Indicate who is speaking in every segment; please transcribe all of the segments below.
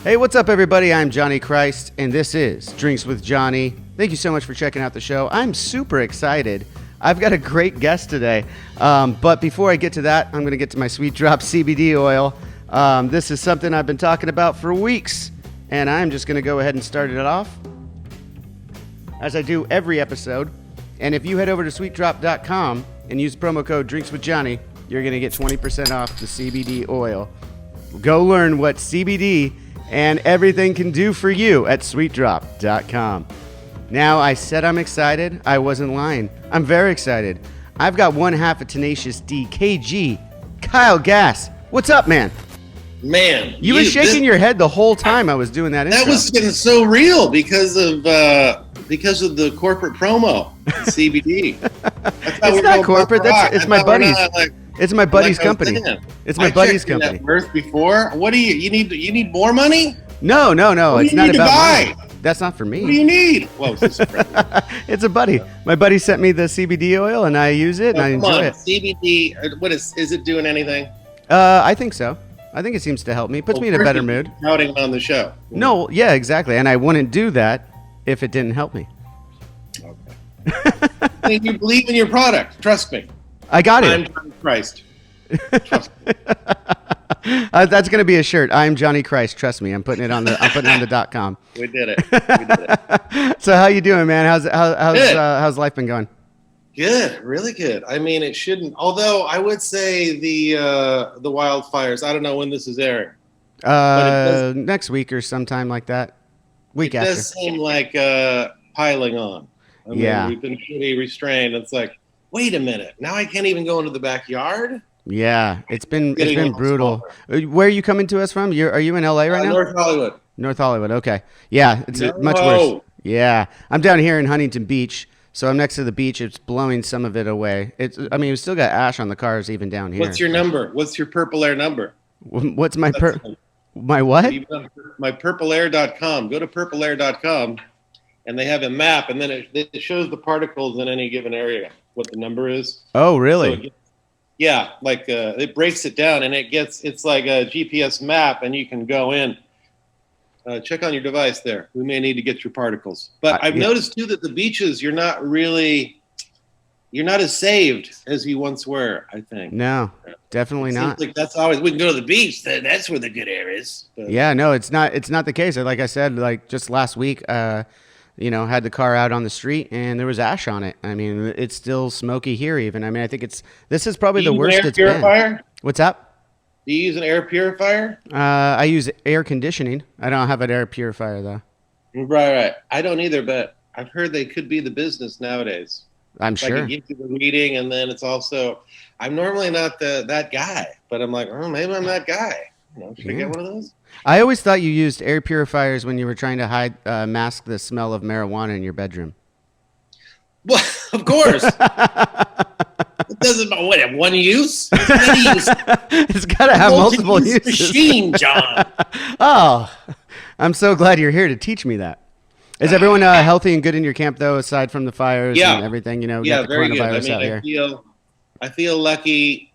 Speaker 1: Hey, what's up, everybody? I'm Johnny Christ, and this is Drinks with Johnny. Thank you so much for checking out the show. I'm super excited. I've got a great guest today. But before I get to that, I'm going to get to my Sweet Drop CBD oil. This is something I've been talking about for weeks, and I'm just going to go ahead and start it off, as I do every episode. And if you head over to sweetdrop.com and use promo code DrinksWithJohnny, you're going to get 20% off the CBD oil. Go learn what CBD and everything can do for you at sweetdrop.com. Now, I said I'm excited. I wasn't lying. I'm very excited. I've got one half of Tenacious D KG, Kyle Gass. What's up, man?
Speaker 2: Man,
Speaker 1: you were shaking your head the whole time I was doing that intro.
Speaker 2: That was getting so real because of the corporate promo, CBD.
Speaker 1: It's not corporate. It's my buddy's. It's my buddy's company. It's my buddy's company.
Speaker 2: First before, what do you need? You need more money?
Speaker 1: No. It's not about money. That's not for me.
Speaker 2: What do you need? Whoa, this is
Speaker 1: it's a buddy. My buddy sent me the CBD oil, and I use it, and I enjoy it.
Speaker 2: CBD. What is it doing anything?
Speaker 1: I think so. I think it seems to help me. Puts me in a better mood.
Speaker 2: Touting on the show.
Speaker 1: No, yeah, exactly. And I wouldn't do that if it didn't help me.
Speaker 2: Okay. You believe in your product. Trust me.
Speaker 1: I got it.
Speaker 2: I'm Johnny Christ. Trust me.
Speaker 1: That's going to be a shirt. I'm Johnny Christ. Trust me. I'm putting it on the .com.
Speaker 2: We did it.
Speaker 1: So how you doing, man? How's life been going?
Speaker 2: Good, really good. I mean, it shouldn't. Although I would say the wildfires. I don't know when this is airing.
Speaker 1: Next week or sometime like that. Week after. It
Speaker 2: does seem like piling on. I mean, we've been pretty restrained. It's like, wait a minute. Now I can't even go into the backyard.
Speaker 1: Yeah, it's been brutal. Smaller. Where are you coming to us from? Are you in LA right now?
Speaker 2: North Hollywood.
Speaker 1: North Hollywood. Okay. Yeah, it's much worse. Yeah, I'm down here in Huntington Beach. So I'm next to the beach. It's blowing some of it away. We still got ash on the cars even down here.
Speaker 2: What's your number? What's your Purple Air number?
Speaker 1: What's my my what?
Speaker 2: My purpleair.com. Go to purpleair.com, and they have a map, and then it shows the particles in any given area, what the number is.
Speaker 1: Oh, really?
Speaker 2: So it breaks it down, and it's like a GPS map, and you can go in. Check on your device there. We may need to get your particles. But I've noticed, too, that the beaches, you're not as saved as you once were, I think.
Speaker 1: No, definitthe not.
Speaker 2: Like that's always, we can go to the beach. That's where the good air is. But.
Speaker 1: Yeah, no, it's not the case. Like I said, like just last week, had the car out on the street and there was ash on it. I mean, it's still smoky here even. I mean, I think this is probably the worst it's been. What's up?
Speaker 2: Do you use an air purifier?
Speaker 1: I use air conditioning. I don't have an air purifier, though.
Speaker 2: Right. I don't either, but I've heard they could be the business nowadays.
Speaker 1: I'm sure.
Speaker 2: I can give you the reading, and then it's also... I'm normally not that guy, but I'm like, maybe I'm that guy. Should I get one of those?
Speaker 1: I always thought you used air purifiers when you were trying to mask the smell of marijuana in your bedroom.
Speaker 2: Well, of course. It doesn't have one use.
Speaker 1: It's got to have multiple uses.
Speaker 2: Machine, John.
Speaker 1: Oh, I'm so glad you're here to teach me that. Is everyone healthy and good in your camp, though, aside from the fires and everything? We got the
Speaker 2: very
Speaker 1: coronavirus
Speaker 2: good.
Speaker 1: out here.
Speaker 2: I feel lucky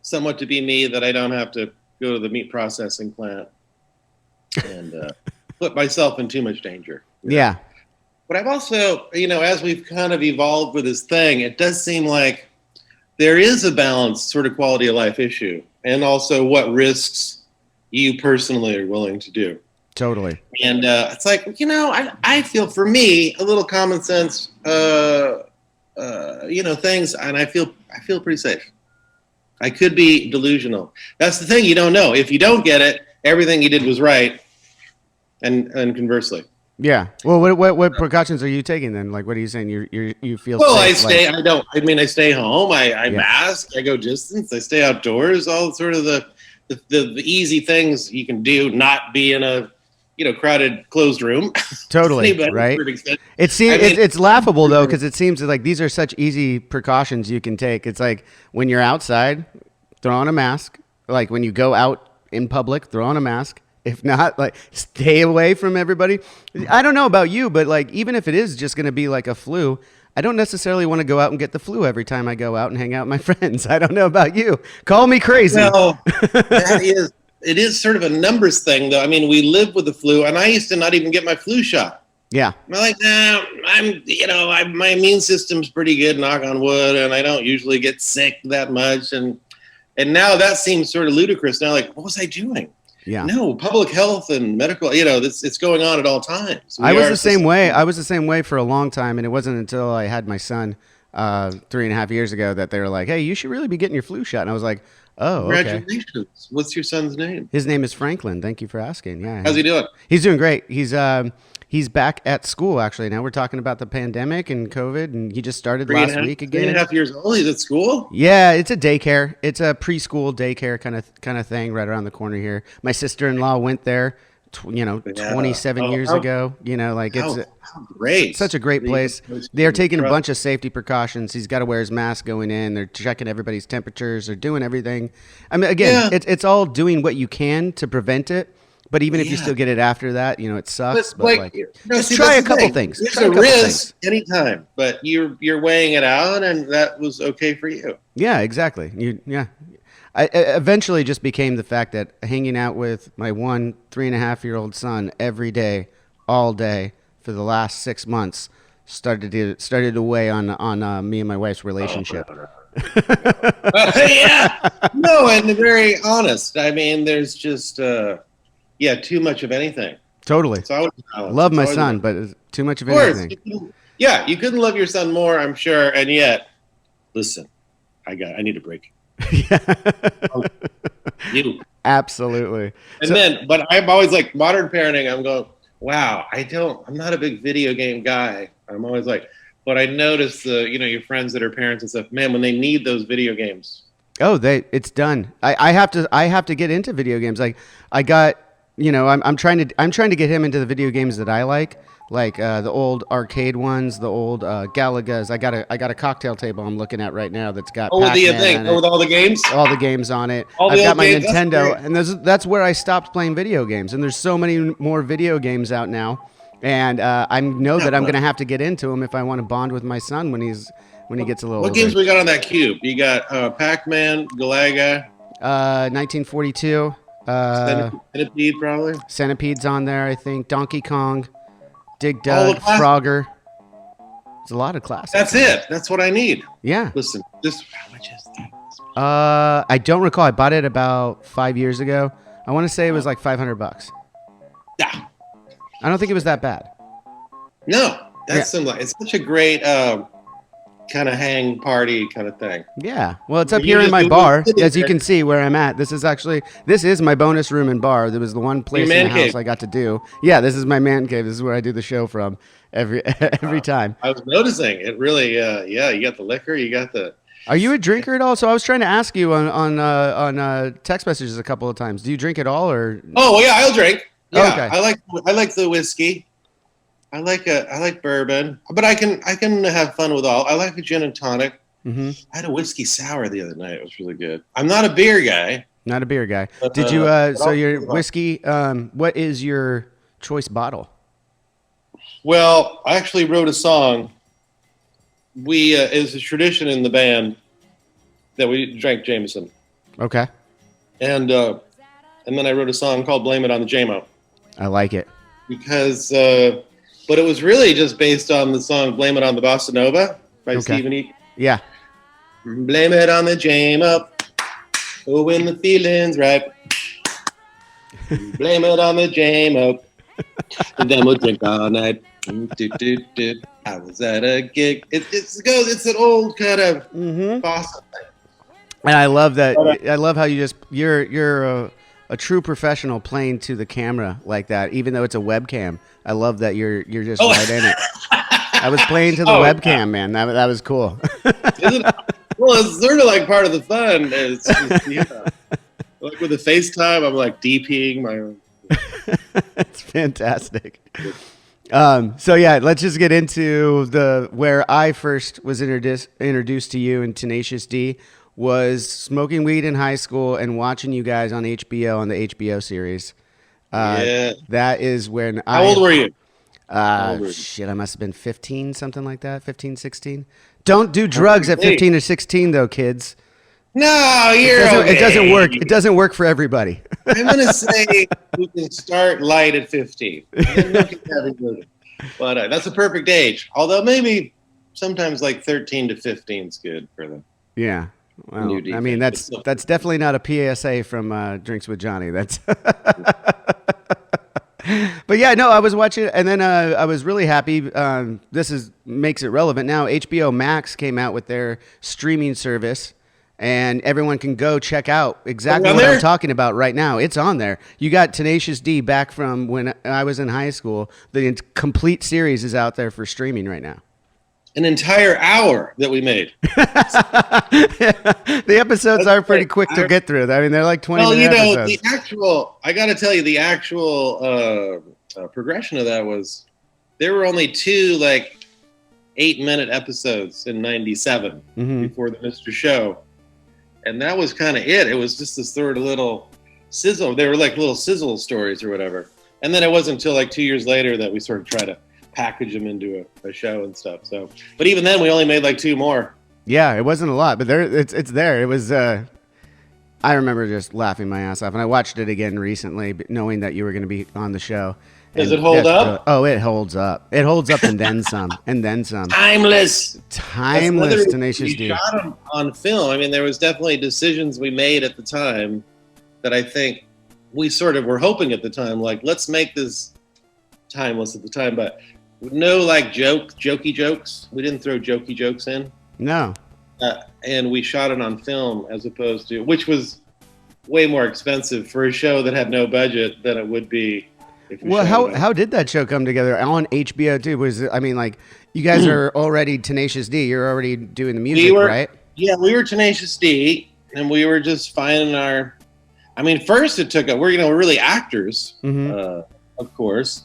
Speaker 2: somewhat to be me that I don't have to go to the meat processing plant and put myself in too much danger.
Speaker 1: Yeah.
Speaker 2: But I've also, as we've kind of evolved with this thing, it does seem like there is a balanced sort of quality of life issue, and also what risks you personally are willing to do.
Speaker 1: Totally.
Speaker 2: And it's like, I feel for me, a little common sense, things, and I feel pretty safe. I could be delusional. That's the thing, you don't know. If you don't get it, everything you did was right, and conversely.
Speaker 1: Yeah. Well, what precautions are you taking then? Like, what are you saying? You feel?
Speaker 2: Well,
Speaker 1: safe,
Speaker 2: I stay home. I mask. I go distance. I stay outdoors. All sort of the easy things you can do. Not be in a crowded closed room.
Speaker 1: Totally. Right. It's laughable though, because it seems like these are such easy precautions you can take. It's like when you're outside, throw on a mask. Like when you go out in public, throw on a mask. If not, like, stay away from everybody. I don't know about you, but like, even if it is just going to be like a flu, I don't necessarily want to go out and get the flu every time I go out and hang out with my friends. I don't know about you. Call me crazy.
Speaker 2: No, that it is sort of a numbers thing, though. I mean, we live with the flu, and I used to not even get my flu shot.
Speaker 1: Yeah.
Speaker 2: I'm like, nah, my immune system's pretty good, knock on wood, and I don't usually get sick that much. And now that seems sort of ludicrous. Now, like, what was I doing?
Speaker 1: Yeah.
Speaker 2: No, public health and medical, it's going on at all times.
Speaker 1: I was the same way. I was the same way for a long time, and it wasn't until I had my son 3.5 years ago that they were like, hey, you should really be getting your flu shot. And I was like, oh, okay.
Speaker 2: Congratulations. What's your son's name?
Speaker 1: His name is Franklin. Thank you for asking. Yeah.
Speaker 2: How's he doing?
Speaker 1: He's doing great. He's back at school, actually. Now we're talking about the pandemic and COVID, and he just started last week again.
Speaker 2: 3.5 years old. He's at school?
Speaker 1: Yeah, it's a daycare. It's a preschool daycare kind of thing right around the corner here. My sister-in-law went there, 27 years ago. It's
Speaker 2: great.
Speaker 1: Such a great place. They're taking a bunch of safety precautions. He's got to wear his mask going in. They're checking everybody's temperatures. They're doing everything. I mean, again, it's all doing what you can to prevent it. But even if you still get it after that, it sucks. But try a couple things.
Speaker 2: There's a risk anytime, but you're weighing it out, and that was okay for you.
Speaker 1: Yeah, exactly. I eventually just became the fact that hanging out with my 3.5-year-old son every day, all day for the last 6 months started to weigh on me and my wife's relationship.
Speaker 2: Yeah, no, and very honest. I mean, there's just. Too much of anything.
Speaker 1: Totally. Love my son, but too much of anything.
Speaker 2: You couldn't love your son more, I'm sure. And yet, listen, I need a break. You.
Speaker 1: Absolutely.
Speaker 2: But I'm always like modern parenting. I'm going, wow, I'm not a big video game guy. I'm always like, but I notice your friends that are parents and stuff, man, when they need those video games.
Speaker 1: Oh, it's done. I have to get into video games. Like I got, I'm trying to get him into the video games that I like the old arcade ones, the old Galagas. I got a cocktail table I'm looking at right now that's got Pac-Man
Speaker 2: with all the games,
Speaker 1: on it. I've got my Nintendo, and that's where I stopped playing video games. And there's so many more video games out now, and I know that I'm going to have to get into them if I want to bond with my son when he gets a little.
Speaker 2: What
Speaker 1: older.
Speaker 2: Games we got on that cube? You got Pac-Man, Galaga,
Speaker 1: 1942.
Speaker 2: Centipede, probably.
Speaker 1: Centipede's on there, I think. Donkey Kong, Dig Dug, Frogger. There's a lot of classics.
Speaker 2: That's it. That's what I need.
Speaker 1: Yeah.
Speaker 2: Listen, how much is that?
Speaker 1: I don't recall. I bought it about 5 years ago. I want to say it was like $500.
Speaker 2: Yeah.
Speaker 1: I don't think it was that bad.
Speaker 2: No, that's similar. It's such a great kind of hang party kind of thing.
Speaker 1: Yeah. Well, it's up here in my bar, as you can see where I'm at. This is my bonus room and bar. There was the one place in the house I got to do. Yeah, this is my man cave. This is where I do the show from every time.
Speaker 2: I was noticing it really. You got the liquor. You got the.
Speaker 1: Are you a drinker at all? So I was trying to ask you on text messages a couple of times. Do you drink at all, or?
Speaker 2: Oh yeah, I'll drink. Yeah,
Speaker 1: okay.
Speaker 2: I like the whiskey. I like bourbon, but I can have fun with all. I like a gin and tonic. Mm-hmm. I had a whiskey sour the other night. It was really good. I'm not a beer guy.
Speaker 1: Not a beer guy. Did you? So your whiskey. What is your choice bottle?
Speaker 2: Well, I actually wrote a song. It's a tradition in the band that we drank Jameson.
Speaker 1: Okay.
Speaker 2: And then I wrote a song called "Blame It on the JMO."
Speaker 1: I like it
Speaker 2: because. But it was really just based on the song "Blame It on the Bossa Nova" by Stephen E.
Speaker 1: Yeah.
Speaker 2: Blame it on the JMO. Oh, when the feeling's right. Blame it on the JMO. And then we'll drink all night. I was at a gig. It's an old kind of bossa thing.
Speaker 1: And I love that. I love how you're a true professional playing to the camera like that, even though it's a webcam. I love that you're just right in it. I was playing to the webcam, man. That was cool.
Speaker 2: Well, it's sort of like part of the fun. It's like with the FaceTime, I'm like DPing my own.
Speaker 1: That's fantastic. So yeah, let's just get into where I first was introduced to you and Tenacious D was smoking weed in high school and watching you guys on HBO on the HBO series. That is when
Speaker 2: How old were you?
Speaker 1: Shit, I must have been 15, something like that. 15, 16. Don't do drugs at 15 or 16 though, kids.
Speaker 2: No, it
Speaker 1: doesn't work. It doesn't work for everybody.
Speaker 2: I'm going to say we can start light at 15. And then we can have it moving. But that's a perfect age. Although maybe sometimes like 13 to 15 is good for them.
Speaker 1: Yeah. Well, I mean, that's definitely not a PSA from Drinks with Johnny. That's. But yeah, no, I was watching, and then I was really happy. Makes it relevant now. HBO Max came out with their streaming service, and everyone can go check out exactly what I'm talking about right now. It's on there. You got Tenacious D back from when I was in high school. The complete series is out there for streaming right now.
Speaker 2: An entire hour that we made.
Speaker 1: The episodes are pretty quick to get through. I mean, they're like 20-minute episodes.
Speaker 2: I got to tell you, the actual progression of that was there were only 2 like 8-minute episodes in '97 before the Mr. Show. And that was kind of it. It was just this sort of little sizzle. They were like little sizzle stories or whatever. And then it wasn't until like 2 years later that we sort of tried to package them into a show and stuff. So, but even then, we only made like 2 more.
Speaker 1: Yeah, it wasn't a lot, but it's there. It was. I remember just laughing my ass off, and I watched it again recently, knowing that you were going to be on the show.
Speaker 2: Does it hold up?
Speaker 1: Oh, it holds up. It holds up, and then some, and then some.
Speaker 2: Timeless,
Speaker 1: Tenacious D.
Speaker 2: We shot them on film. I mean, there was definitely decisions we made at the time that I think we sort of were hoping at the time, like, let's make this timeless at the time, but no like jokey jokes. We didn't throw jokey jokes in.
Speaker 1: No.
Speaker 2: And we shot it on film as opposed to, which was way more expensive for a show that had no budget than it would be.
Speaker 1: Well, how did that show come together on HBO too? I mean, like, you guys are already Tenacious D. You're already doing the music, right?
Speaker 2: Yeah, we were Tenacious D, and we were just finding our. I mean, first it took we're really actors, of course.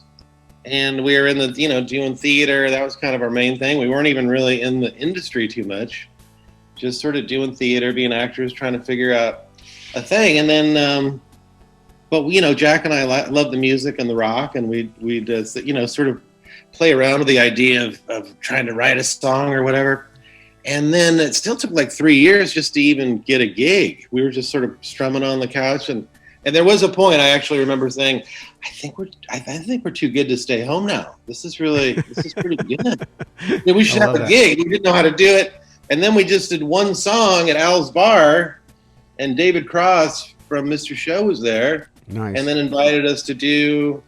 Speaker 2: And we were in the, doing theater. That was kind of our main thing. We weren't even really in the industry too much. Just sort of doing theater, being actors, trying to figure out a thing. And then, but, Jack and I love the music and the rock. And we'd sort of play around with the idea of trying to write a song or whatever. And then it still took like 3 years just to even get a gig. We were just sort of strumming on the couch. And there was a point I actually remember saying, I think we're too good to stay home now. This is pretty good. We should have a gig. We didn't know how to do it. And then we just did one song at Al's Bar, and David Cross from Mr. Show was there.
Speaker 1: Nice.
Speaker 2: And then invited us to do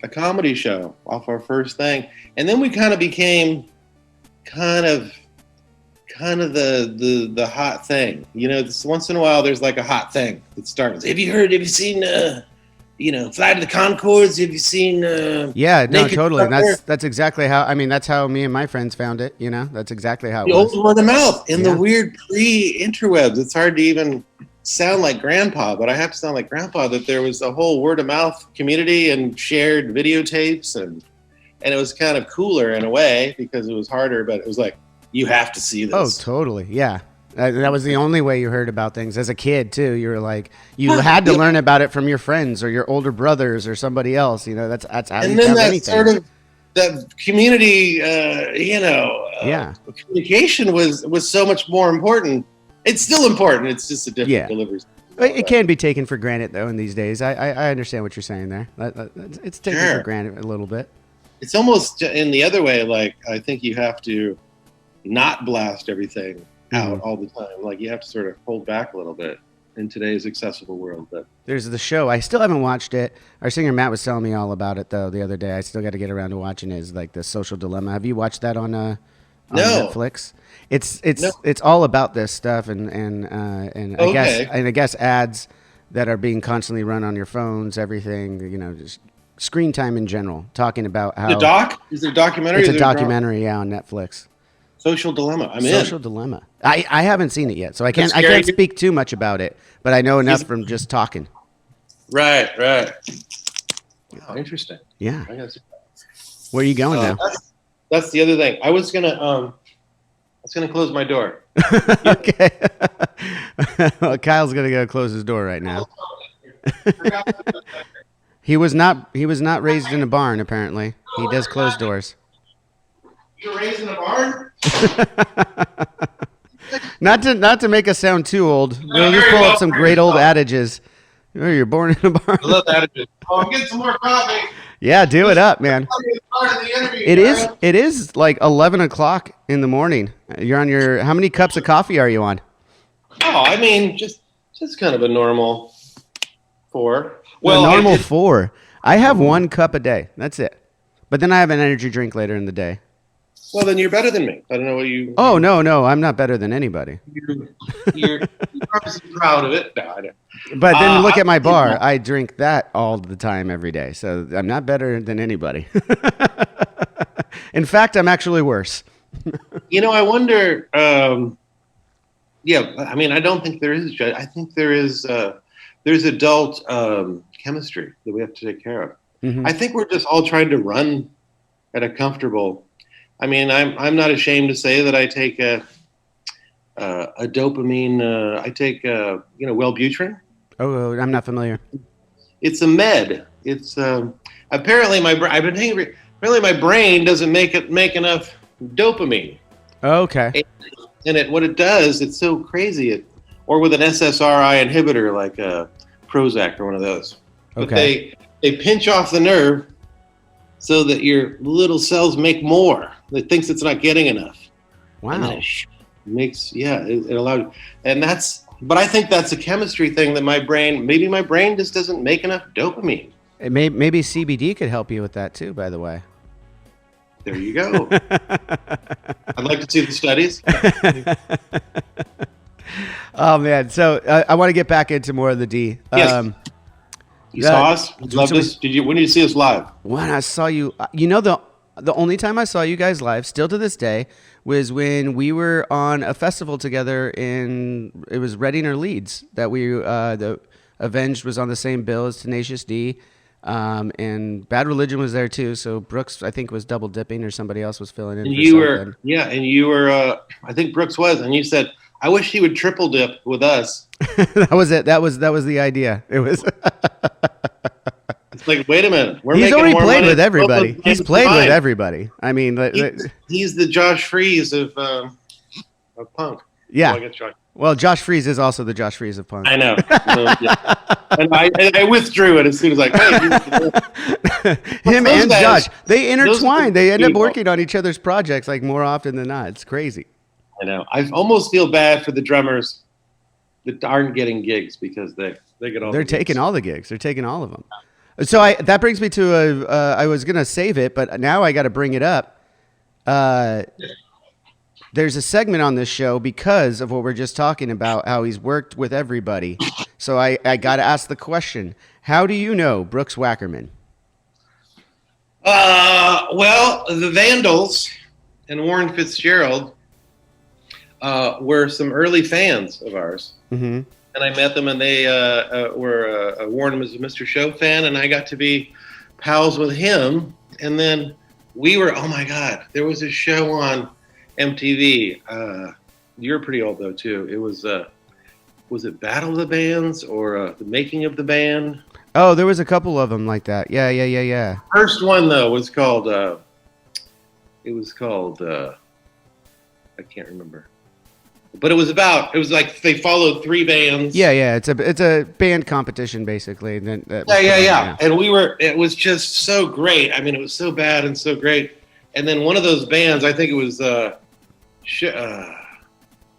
Speaker 2: a comedy show off our first thing. And then we kind of became kind of the hot thing. Once in a while there's like a hot thing that starts. Have you seen Flight of the Conchords? Have you seen
Speaker 1: Yeah, no, totally. That's exactly how that's how me and my friends found it, That's exactly how it was.
Speaker 2: The old word of mouth in the weird pre-interwebs. It's hard to even sound like grandpa, but I have to sound like grandpa, that there was a whole word of mouth community and shared videotapes, and it was kind of cooler in a way because it was harder, but it was like, you have to see this.
Speaker 1: Oh, totally. Yeah. That was the only way you heard about things as a kid too. You were like, you had to learn about it from your friends or your older brothers or somebody else. That's how you found anything. And then that sort of
Speaker 2: that community, communication was so much more important. It's still important. It's just a different delivery.
Speaker 1: It can be taken for granted though in these days. I understand what you're saying there. It's taken for granted a little bit.
Speaker 2: It's almost in the other way. Like, I think you have to not blast everything out all the time. Like, you have to sort of hold back a little bit in today's accessible world. But
Speaker 1: there's the show. I still haven't watched it. Our singer Matt was telling me all about it though the other day. I still got to get around to watching it. Is like The Social Dilemma. Have you watched that on Netflix? It's all about this stuff and I guess ads that are being constantly run on your phones, everything, just screen time in general, talking about how
Speaker 2: is it a documentary?
Speaker 1: It's a documentary, on Netflix.
Speaker 2: Social Dilemma.
Speaker 1: Social Dilemma. I haven't seen it yet, so I can't speak too much about it, but I know enough from just talking.
Speaker 2: Right. Oh, interesting.
Speaker 1: Yeah. Where are you going now?
Speaker 2: That's the other thing. I was gonna close my door.
Speaker 1: Okay. Well, Kyle's gonna go close his door right now. He was not raised in a barn. Apparently, he does close doors.
Speaker 2: You were raised in a barn?
Speaker 1: Not to make us sound too old. We'll just pull up some great old adages. Oh, you're born in a barn.
Speaker 2: I love that attitude. Oh, get some more coffee.
Speaker 1: Yeah, do it up, man.
Speaker 2: Part of the interview,
Speaker 1: It is.
Speaker 2: guys.
Speaker 1: It is like 11 o'clock in the morning. You're on your. How many cups of coffee are you on?
Speaker 2: Oh, I mean, just kind of a normal 4.
Speaker 1: Well, a normal 4. I have 1 cup a day. That's it. But then I have an energy drink later in the day.
Speaker 2: Well, then you're better than me. I don't know what you.
Speaker 1: Oh no, I'm not better than anybody.
Speaker 2: You're obviously proud of it. No, I don't.
Speaker 1: But then look at my bar. I drink that all the time, every day. So I'm not better than anybody. In fact, I'm actually worse.
Speaker 2: I wonder. Yeah, I mean, I don't think there is. I think there's adult chemistry that we have to take care of.
Speaker 1: Mm-hmm.
Speaker 2: I think we're just all trying to run at a comfortable. I mean, I'm not ashamed to say that I take a dopamine. I take Wellbutrin.
Speaker 1: Oh, I'm not familiar.
Speaker 2: It's a med. It's apparently apparently my brain doesn't make enough dopamine.
Speaker 1: Okay.
Speaker 2: And what it does, it's so crazy. Or with an SSRI inhibitor like Prozac or one of those. But
Speaker 1: Okay.
Speaker 2: they pinch off the nerve so that your little cells make more. It thinks it's not getting enough.
Speaker 1: Wow.
Speaker 2: And then it allows, and but I think that's a chemistry thing that maybe my brain just doesn't make enough dopamine.
Speaker 1: Maybe CBD could help you with that too, by the way.
Speaker 2: There you go. I'd like to see the studies.
Speaker 1: Oh man, so I want to get back into more of the D.
Speaker 2: Yes. You saw us? Love this. When did you see us live?
Speaker 1: When I saw you, the only time I saw you guys live, still to this day, was when we were on a festival together it was Reading or Leeds, that the Avenged was on the same bill as Tenacious D, and Bad Religion was there too. So Brooks, I think, was double dipping, or somebody else was filling in.
Speaker 2: And
Speaker 1: for
Speaker 2: you
Speaker 1: something.
Speaker 2: and you were. I think Brooks was, and you said, "I wish he would triple dip with us."
Speaker 1: That was it. That was the idea. It was.
Speaker 2: It's like, wait a minute.
Speaker 1: He's already played with everybody. He's played with everybody. I mean,
Speaker 2: he's the Josh Freese of punk.
Speaker 1: Yeah.
Speaker 2: Well, I guess Josh.
Speaker 1: Well, Josh Freese is also the Josh Freese of punk.
Speaker 2: I know. Yeah. And I withdrew it as soon as
Speaker 1: him and
Speaker 2: guys,
Speaker 1: Josh, they intertwine. They end up
Speaker 2: people.
Speaker 1: working on each other's projects like more often than not. It's crazy.
Speaker 2: I know. I almost feel bad for the drummers that aren't getting gigs because they get all.
Speaker 1: They're taking all the gigs. They're taking all of them. So that brings me to I was gonna save it, but now I got to bring it up. There's a segment on this show because of what we're just talking about, how he's worked with everybody. So I got to ask the question: how do you know Brooks Wackerman?
Speaker 2: Well, the Vandals and Warren Fitzgerald were some early fans of ours.
Speaker 1: Mm-hmm.
Speaker 2: And I met them, and they Warren was a Mr. Show fan, and I got to be pals with him. And then we were, oh my God, there was a show on MTV. You're pretty old though too. It was it Battle of the Bands or The Making of the Band?
Speaker 1: Oh, there was a couple of them like that. Yeah.
Speaker 2: First one though was called. I can't remember. But it was like they followed 3 bands.
Speaker 1: Yeah. It's a band competition basically.
Speaker 2: Yeah. And it was just so great. I mean, it was so bad and so great. And then one of those bands, I think it was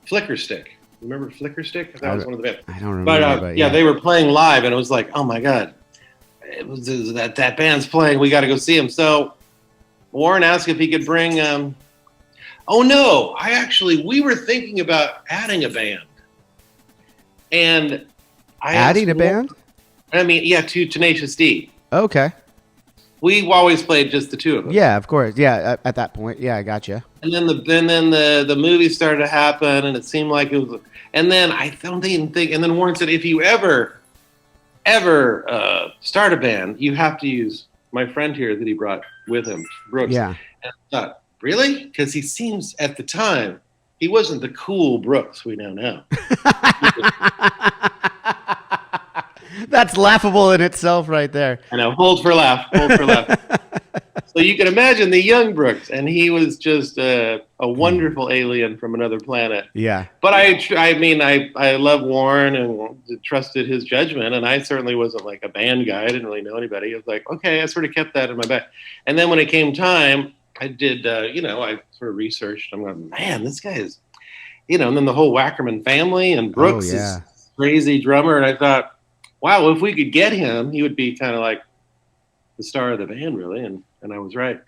Speaker 2: Flicker Stick. Remember Flicker Stick? That was one of the bands.
Speaker 1: I don't remember.
Speaker 2: But yeah, they were playing live, and it was like, oh my God, it was that band's playing. We got to go see them. So Warren asked if he could bring. Oh no! We were thinking about adding a band, and
Speaker 1: adding a band.
Speaker 2: I mean, yeah, to Tenacious D.
Speaker 1: Okay.
Speaker 2: We always played just the 2 of us.
Speaker 1: Yeah, of course. Yeah, at that point. Yeah, I gotcha.
Speaker 2: And then the movie started to happen, and it seemed like it was. And then I don't even think. And then Warren said, if you ever start a band, you have to use my friend here that he brought with him, Brooks.
Speaker 1: Yeah.
Speaker 2: And I thought, really? Because he seems at the time he wasn't the cool Brooks we know now.
Speaker 1: That's laughable in itself, right there.
Speaker 2: I know. Hold for laugh. So you can imagine the young Brooks, and he was just a wonderful alien from another planet.
Speaker 1: Yeah.
Speaker 2: But I love Warren and trusted his judgment, and I certainly wasn't like a band guy. I didn't really know anybody. It was like, okay, I sort of kept that in my back. And then when it came time, I did, I sort of researched. I'm going, man, this guy is, and then the whole Wackerman family, and Brooks is a crazy drummer. And I thought, wow, if we could get him, he would be kind of like the star of the band, really. And I was right.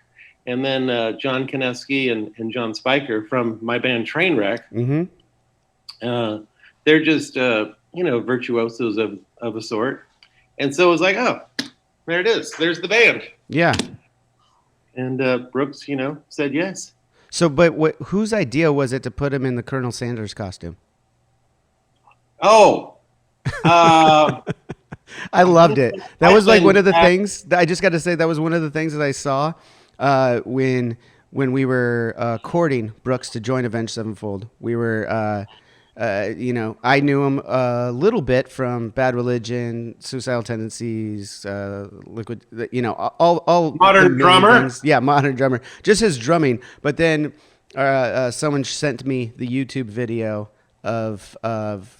Speaker 2: And then John Kineski and John Spiker from my band Trainwreck, they're just, virtuosos of a sort. And so it was like, oh, there it is. There's the band.
Speaker 1: Yeah.
Speaker 2: And Brooks, said yes.
Speaker 1: So, but whose idea was it to put him in the Colonel Sanders costume?
Speaker 2: Oh,
Speaker 1: I loved it. That was like one of the things. I just got to say that was one of the things that I saw when we were courting Brooks to join Avenged Sevenfold. We were, I knew him a little bit from Bad Religion, Suicidal Tendencies, Liquid. All
Speaker 2: Modern Drummer.
Speaker 1: Things. Yeah, Modern Drummer. Just his drumming. But then someone sent me the YouTube video of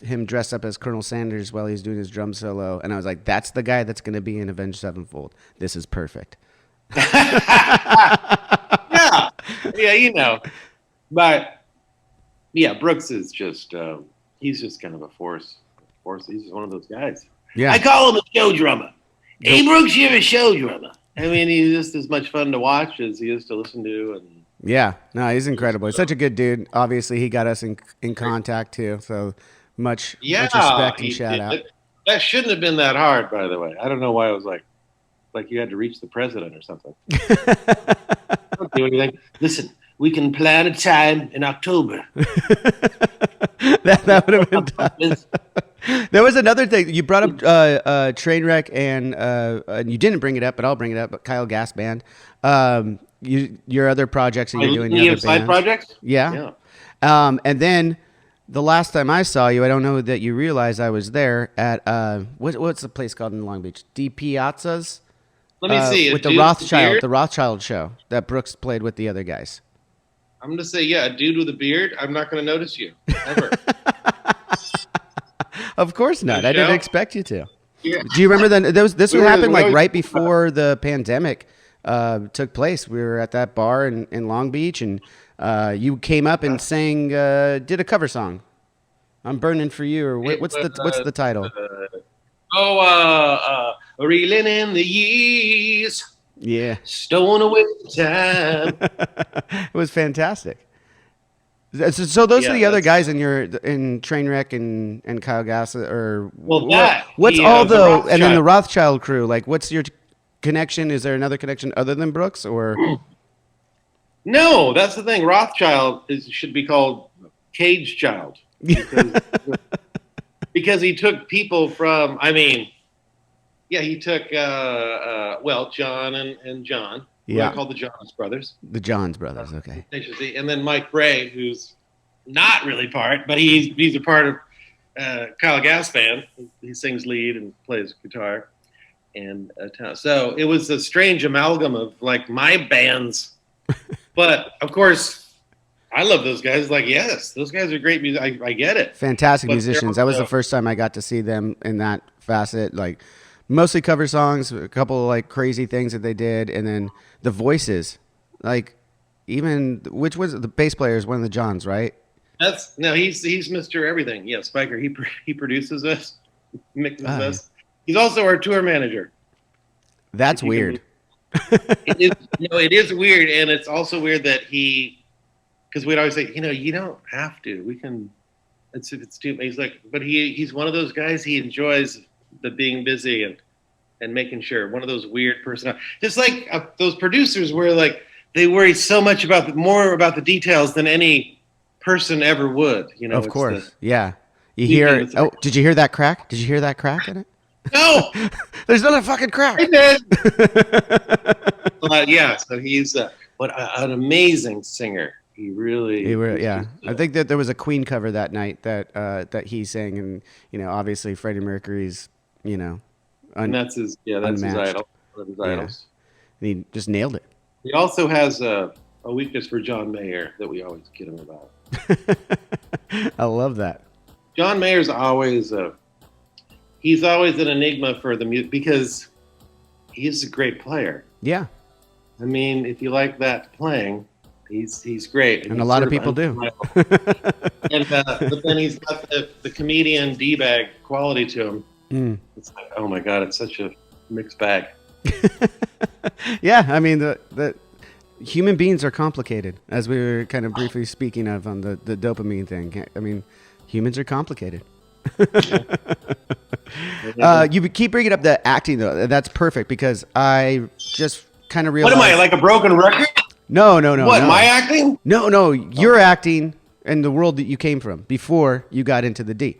Speaker 1: him dressed up as Colonel Sanders while he's doing his drum solo, and I was like, that's the guy that's going to be in Avenged Sevenfold. This is perfect.
Speaker 2: yeah, but yeah, Brooks is just he's just kind of a force. He's just one of those guys.
Speaker 1: Yeah,
Speaker 2: I call him a show drummer. Hey, Brooks, you're a show drummer. I mean, he's just as much fun to watch as he is to listen to, and
Speaker 1: yeah, no, he's incredible. He's such a good dude. Obviously, he got us in contact too. So much respect and shout out.
Speaker 2: That shouldn't have been that hard, by the way. I don't know why it was like you had to reach the president or something. Don't do anything. Listen, we can plan a time in October.
Speaker 1: that would have been tough. There was another thing you brought up, Trainwreck, and you didn't bring it up, but I'll bring it up. But Kyle Gass Band. Your other projects that you're doing.
Speaker 2: You have side projects?
Speaker 1: Yeah. And then the last time I saw you, I don't know that you realized I was there at what's the place called in Long Beach? D Piazza's.
Speaker 2: Let me see.
Speaker 1: With the Rothschild show that Brooks played with the other guys.
Speaker 2: I'm gonna say, yeah, a dude with a beard. I'm not gonna notice you ever.
Speaker 1: Of course not. I didn't expect you to.
Speaker 2: Yeah.
Speaker 1: Do you remember that? This would happen like right before the pandemic took place. We were at that bar in Long Beach, and you came up and sang, did a cover song. I'm burning for you, or what's the title?
Speaker 2: Reeling in the years.
Speaker 1: Yeah.
Speaker 2: Stowing away time.
Speaker 1: It was fantastic. So those are the other guys in Trainwreck and Kyle Gass, or what's all the and then the Rothschild crew? Like, what's your connection? Is there another connection other than Brooks, or?
Speaker 2: No, that's the thing. Rothschild should be called Cage Child because he took people from. I mean, yeah, he took John and John.
Speaker 1: Yeah,
Speaker 2: called the Johns brothers.
Speaker 1: The Johns brothers, okay.
Speaker 2: And then Mike Bray, who's not really part, but he's a part of Kyle Gass Band. He sings lead and plays guitar. And so it was a strange amalgam of like my bands. But of course, I love those guys. Like, yes, those guys are great music. I get it.
Speaker 1: Fantastic musicians. That was the first time I got to see them in that facet. Like, mostly cover songs, a couple of like crazy things that they did, and then the voices, like even which was the bass player is one of the Johns, right?
Speaker 2: He's Mr. Everything. Yeah, Spiker. He produces us, mixes us. He's also our tour manager.
Speaker 1: That's weird.
Speaker 2: It is weird, and it's also weird that because we'd always say, you don't have to. We can. It's too. He's like, but he's one of those guys. He enjoys the being busy and making sure. One of those weird personalities, just like those producers where like they worry so much more about the details than any person ever would.
Speaker 1: Of course, yeah. You hear? Oh, did you hear that crack? Did you hear that crack in it?
Speaker 2: No,
Speaker 1: there's not a fucking crack.
Speaker 2: I did. Yeah, so he's an amazing singer. He really
Speaker 1: yeah. I think that there was a Queen cover that night that he sang, and obviously Freddie Mercury's
Speaker 2: and that's his idol. One of his idols.
Speaker 1: And he just nailed it.
Speaker 2: He also has a weakness for John Mayer that we always kid him about.
Speaker 1: I love that.
Speaker 2: John Mayer's always he's always an enigma for the music because he's a great player.
Speaker 1: Yeah.
Speaker 2: I mean, if you like that playing, he's great.
Speaker 1: And a lot of people do.
Speaker 2: And but then he's got the comedian D-bag quality to him.
Speaker 1: Mm.
Speaker 2: It's like, oh my God, it's such a mixed bag.
Speaker 1: Yeah, I mean the human beings are complicated, as we were kind of briefly speaking of on the dopamine thing. I mean, humans are complicated. You keep bringing up the acting though. That's perfect because I just kind of realized.
Speaker 2: What am I, like a broken record?
Speaker 1: No.
Speaker 2: What, my acting?
Speaker 1: No, you're acting in the world that you came from before you got into the D.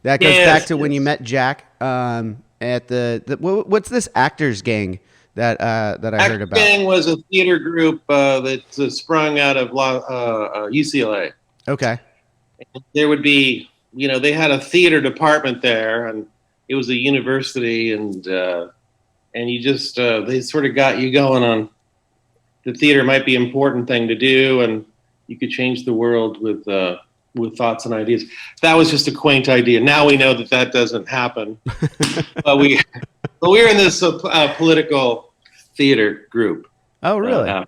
Speaker 1: That goes back to when you met Jack at the what's this actors gang that I heard about?
Speaker 2: Acting gang was a theater group that sprung out of UCLA.
Speaker 1: Okay.
Speaker 2: And there would be, they had a theater department there, and it was a university, and you just they sort of got you going on the theater might be an important thing to do, and you could change the world with thoughts and ideas. That was just a quaint idea. Now we know that doesn't happen. But we were in this political theater group.
Speaker 1: Oh, really?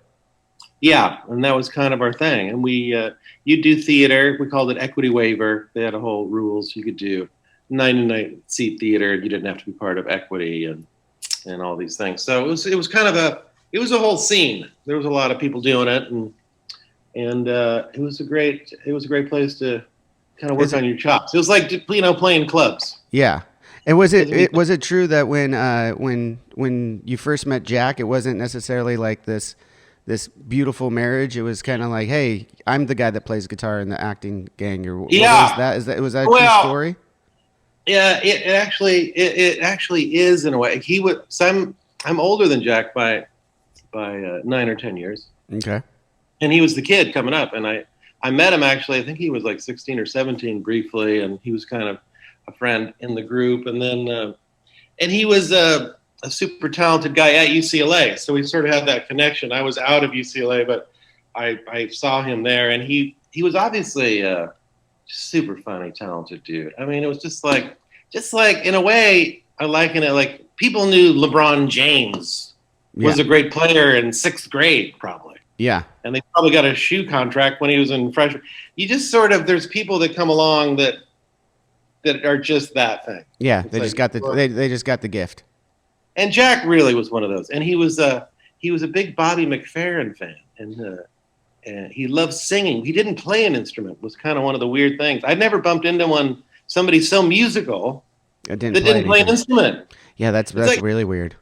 Speaker 2: Yeah, and that was kind of our thing. And you do theater. We called it equity waiver. They had a whole rules you could do 99 seat theater. You didn't have to be part of equity and all these things. So it was kind of a whole scene. There was a lot of people doing it, and it was a great place to kind of work on your chops. It was like playing clubs.
Speaker 1: Yeah. And was it true that when you first met Jack, it wasn't necessarily like this beautiful marriage? It was kind of like, hey, I'm the guy that plays guitar in the acting gang. Or was that? Was that a true story?
Speaker 2: Yeah, it actually is in a way. I'm older than Jack by 9 or 10 years.
Speaker 1: Okay. And
Speaker 2: he was the kid coming up, and I met him actually. I think he was like 16 or 17 briefly, and he was kind of a friend in the group. And then and he was a super talented guy at UCLA, so we sort of had that connection. I was out of UCLA, but I saw him there, and he was obviously super funny, talented dude. I mean, it was just like in a way, I liken it like people knew LeBron James was a great player in 6th grade, probably.
Speaker 1: Yeah. And
Speaker 2: they probably got a shoe contract when he was in freshman. You just sort of, there's people that come along that are just that thing.
Speaker 1: Yeah, they just got the gift.
Speaker 2: And Jack really was one of those. And he was a big Bobby McFerrin fan, and he loved singing. He didn't play an instrument. Was kind of one of the weird things. I'd never bumped into somebody so musical that didn't play an instrument.
Speaker 1: Yeah, that's really weird.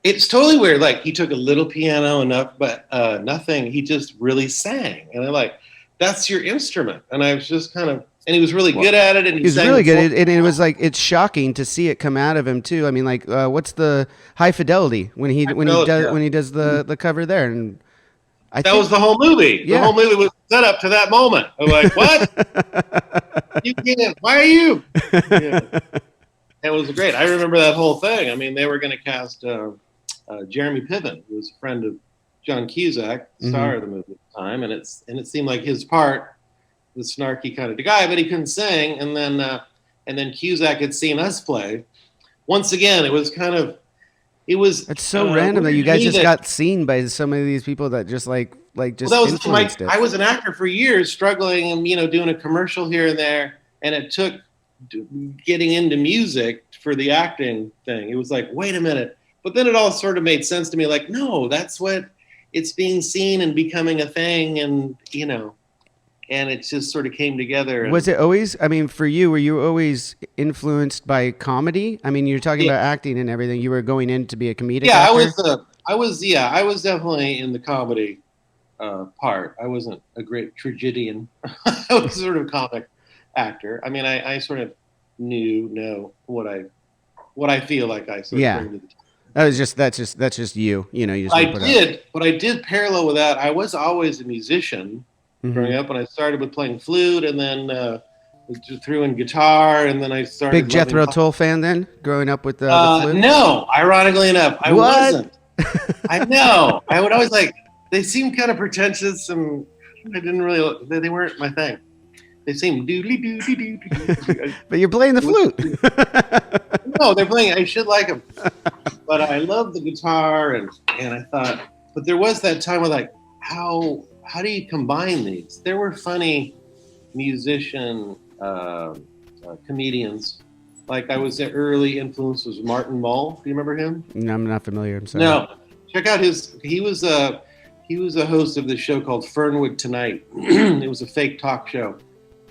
Speaker 2: It's totally weird. Like, he took a little piano enough, but nothing. He just really sang, and that's your instrument. And I was just kind of, and he was really good at it. And he
Speaker 1: was really good, and it was like, it's shocking to see it come out of him too. I mean, like, what's the High Fidelity when he does the cover there? And
Speaker 2: that was the whole movie. Yeah. The whole movie was set up to that moment. I'm like, what? You can't. Why are you? Yeah. It was great. I remember that whole thing. I mean, they were going to cast Jeremy Piven, who was a friend of John Cusack, star of the movie at the time, and it seemed like his part, the snarky kind of guy, but he couldn't sing. And then Cusack had seen us play. Once again, it was kind of, it's
Speaker 1: so random that you guys just got seen by so many of these people that just influenced it.
Speaker 2: I was an actor for years, struggling and doing a commercial here and there, and it took getting into music for the acting thing. It was like, wait a minute. But then it all sort of made sense to me, like, no, that's what it's being seen and becoming a thing, and and it just sort of came together.
Speaker 1: Was it always, I mean, for you, were you always influenced by comedy? I mean, you're talking about acting and everything. You were going in to be a comedic actor?
Speaker 2: I was definitely in the comedy part. I wasn't a great tragedian. I was sort of a comic actor. I mean, I sort of know what I feel like I sort of bring to the table.
Speaker 1: That's just you. You just
Speaker 2: but I did parallel with that. I was always a musician growing up, and I started with playing flute, and then threw in guitar, and then I started.
Speaker 1: Big Jethro Tull fan then, growing up with the flute?
Speaker 2: No, ironically enough, I wasn't. I know. I would always they seemed kind of pretentious, and I didn't really. They weren't my thing. They seemed doodly doodly doodly.
Speaker 1: But you're playing the flute.
Speaker 2: No, they're playing. I should like them, but I love the guitar, and I thought, but there was that time of like, how do you combine these? There were funny musician comedians. Like I was, the early influence was Martin Mull. Do you remember him?
Speaker 1: No, I'm not familiar. I'm sorry.
Speaker 2: No, check out his. He was a host of this show called Fernwood Tonight. It was a fake talk show,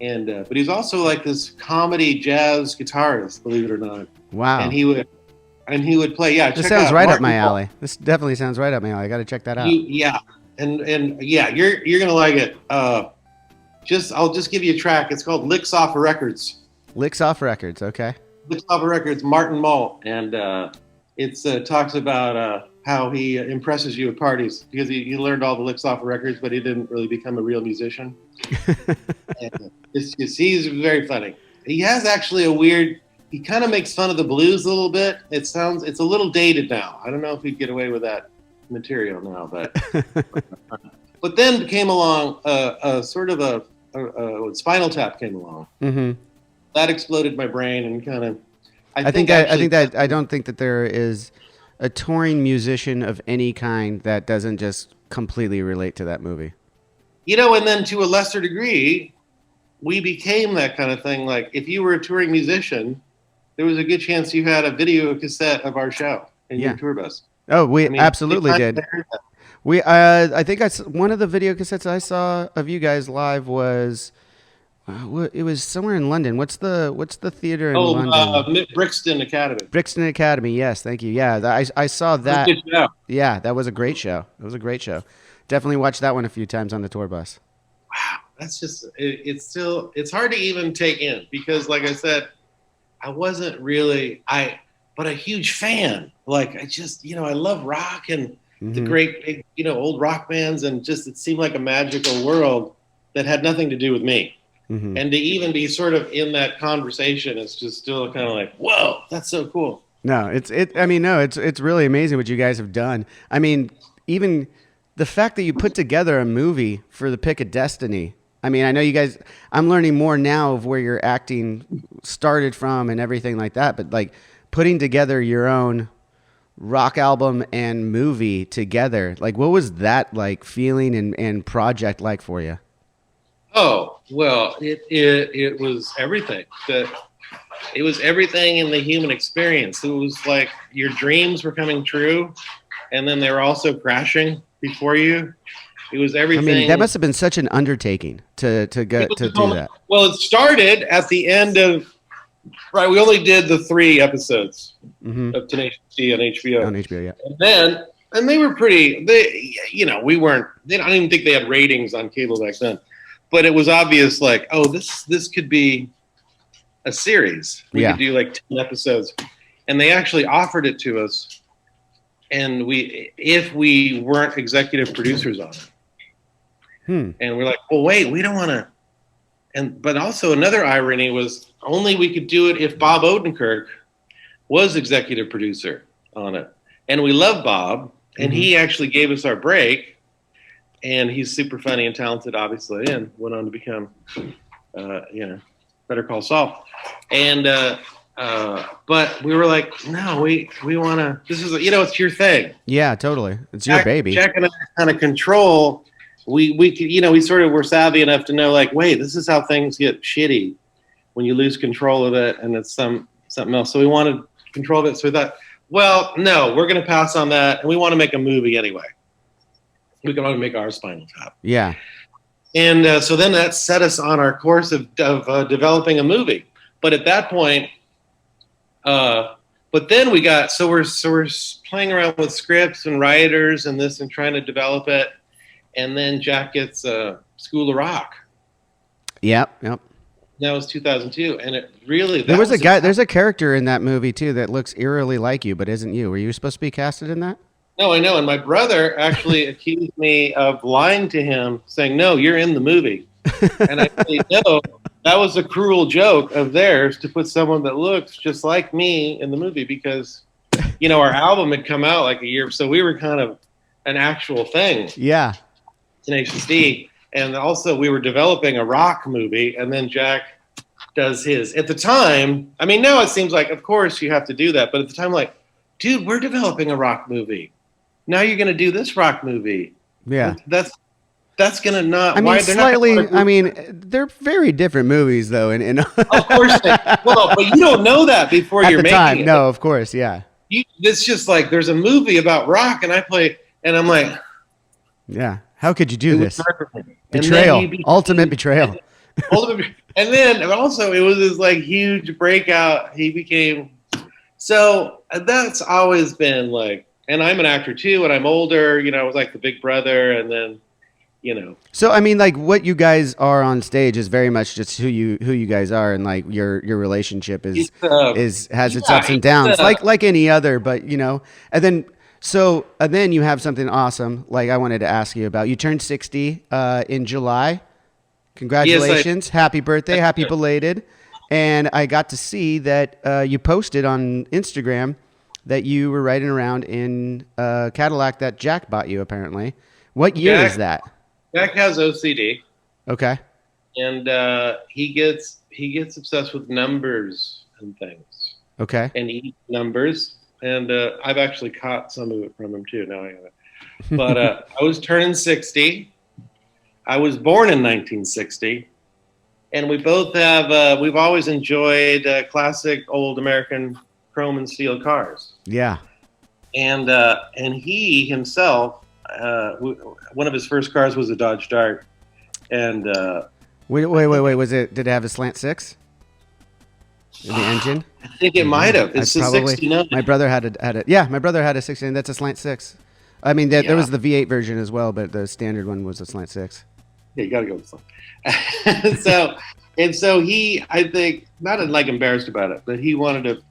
Speaker 2: and but he's also like this comedy jazz guitarist, believe it or not.
Speaker 1: Wow.
Speaker 2: And he would play. Yeah,
Speaker 1: this sounds right up my alley. This definitely sounds right up my alley. I got to check that out.
Speaker 2: Yeah, and yeah, you're gonna like it. I'll just give you a track. It's called Licks Off Records.
Speaker 1: Licks Off Records. Okay.
Speaker 2: Licks Off Records, Martin Mull, and it talks about how he impresses you at parties because he learned all the licks off records, but he didn't really become a real musician. And he's very funny. He has actually a weird. He kind of makes fun of the blues a little bit. It's a little dated now. I don't know if he'd get away with that material now, but then came along a sort of a Spinal Tap came along.
Speaker 1: Mm-hmm.
Speaker 2: That exploded my brain and kind of.
Speaker 1: I don't think that there is a touring musician of any kind that doesn't just completely relate to that movie.
Speaker 2: And then to a lesser degree, we became that kind of thing. Like if you were a touring musician, there was a good chance you had a video cassette of our show in your tour bus.
Speaker 1: Oh, absolutely did. I think one of the video cassettes I saw of you guys live was. It was somewhere in London. What's the theater in London?
Speaker 2: Brixton Academy.
Speaker 1: Brixton Academy. Yes, thank you. Yeah, I saw that. Yeah, that was a great show. It was a great show. Definitely watched that one a few times on the tour bus.
Speaker 2: Wow, that's just it's hard to even take in because, like I said, I wasn't really but a huge fan. Like I just I love rock and the great big old rock bands, and just it seemed like a magical world that had nothing to do with me. Mm-hmm. And to even be sort of in that conversation is just still kind of like, whoa, that's so cool.
Speaker 1: No, it's really amazing what you guys have done. I mean, even the fact that you put together a movie for the Pick of Destiny. I mean, I know you guys, I'm learning more now of where your acting started from and everything like that, but like putting together your own rock album and movie together, like what was that like feeling and project like for you?
Speaker 2: Oh, well, it was everything. It was everything in the human experience. It was like your dreams were coming true, and then they were also crashing before you. It was everything.
Speaker 1: I mean, that must have been such an undertaking to do that.
Speaker 2: Well, it started at the end of, right, we only did the 3 episodes of Tenacious D on HBO.
Speaker 1: On HBO,
Speaker 2: yeah. And they were pretty, we weren't, I don't even think they had ratings on cable back then. But it was obvious, like, oh, this could be a series. We could do like 10 episodes, and they actually offered it to us, and if we weren't executive producers on it, and we're like, well, wait, we don't want to. But also another irony was only we could do it if Bob Odenkirk was executive producer on it, and we love Bob, and he actually gave us our break. And he's super funny and talented, obviously, and went on to become, Better Call Saul. And but we were like, no, we want to. This is it's your thing.
Speaker 1: Yeah, totally. It's your baby.
Speaker 2: Jack and I kind of control. We could, we sort of were savvy enough to know, like, wait, this is how things get shitty when you lose control of it, and it's something else. So we wanted control of it. So we thought, well, no, we're going to pass on that, and we want to make a movie anyway. We can only make our Spinal Tap. Yeah. And so then that set us on our course of developing a movie. But at that point, but then we're playing around with scripts and writers and this and trying to develop it. And then Jack gets School of Rock.
Speaker 1: Yep.
Speaker 2: That was 2002. And it really,
Speaker 1: there's a character in that movie too that looks eerily like you, but isn't you. Were you supposed to be casted in that?
Speaker 2: No, I know. And my brother actually accused me of lying to him, saying, no, you're in the movie. And I say, no, that was a cruel joke of theirs to put someone that looks just like me in the movie because, our album had come out like a year. So we were kind of an actual thing.
Speaker 1: Yeah.
Speaker 2: Tenacious D. And also we were developing a rock movie, and then Jack does his. At the time, I mean, now it seems like, of course, you have to do that. But at the time, like, dude, we're developing a rock movie. Now you're going to do this rock movie.
Speaker 1: Yeah.
Speaker 2: That's going to not.
Speaker 1: I mean, slightly. I mean, they're very different movies, though. And
Speaker 2: of course, well, but you don't know that before you're making it.
Speaker 1: No, of course, yeah.
Speaker 2: It's just like there's a movie about rock, and I play, and I'm like,
Speaker 1: yeah. How could you do this? Betrayal, ultimate betrayal.
Speaker 2: And then also it was this like huge breakout. He became so. That's always been like, and I'm an actor too, and I'm older. You know, I was like the big brother, and then. You know. So
Speaker 1: I mean, like what you guys are on stage is very much just who you guys are, and like your relationship has its ups and downs, like any other. But you know, and then you have something awesome. Like I wanted to ask you about. You turned 60 in July. Congratulations! Happy birthday! Happy belated! And I got to see that you posted on Instagram that you were riding around in a Cadillac that Jack bought you. Apparently, what year is that?
Speaker 2: Jack has OCD.
Speaker 1: Okay.
Speaker 2: And he gets obsessed with numbers and things.
Speaker 1: Okay.
Speaker 2: And eat numbers. And I've actually caught some of it from him too. Now I have it. But I was turning 60. I was born in 1960. And we both have, we've always enjoyed classic old American chrome and steel cars.
Speaker 1: Yeah.
Speaker 2: And he himself, one of his first cars was a Dodge Dart, and
Speaker 1: wait, was it? Did it have a slant six in the engine?
Speaker 2: I think it might have. It's a 69.
Speaker 1: My brother had a yeah. My brother had a 69. That's a slant six. I mean, there was the V8 version as well, but the standard one was a slant six.
Speaker 2: Yeah, you gotta go with slant. so he, I think, not like embarrassed about it, but he wanted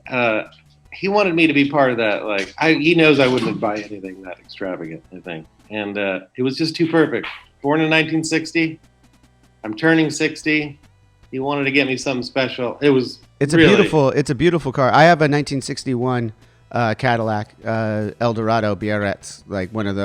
Speaker 2: to. He wanted me to be part of that. Like he knows I wouldn't buy anything that extravagant, I think. And it was just too perfect. Born in 1960, I'm turning 60. He wanted to get me something special. It's a beautiful car. I have a 1961 Cadillac Eldorado BRX, like one of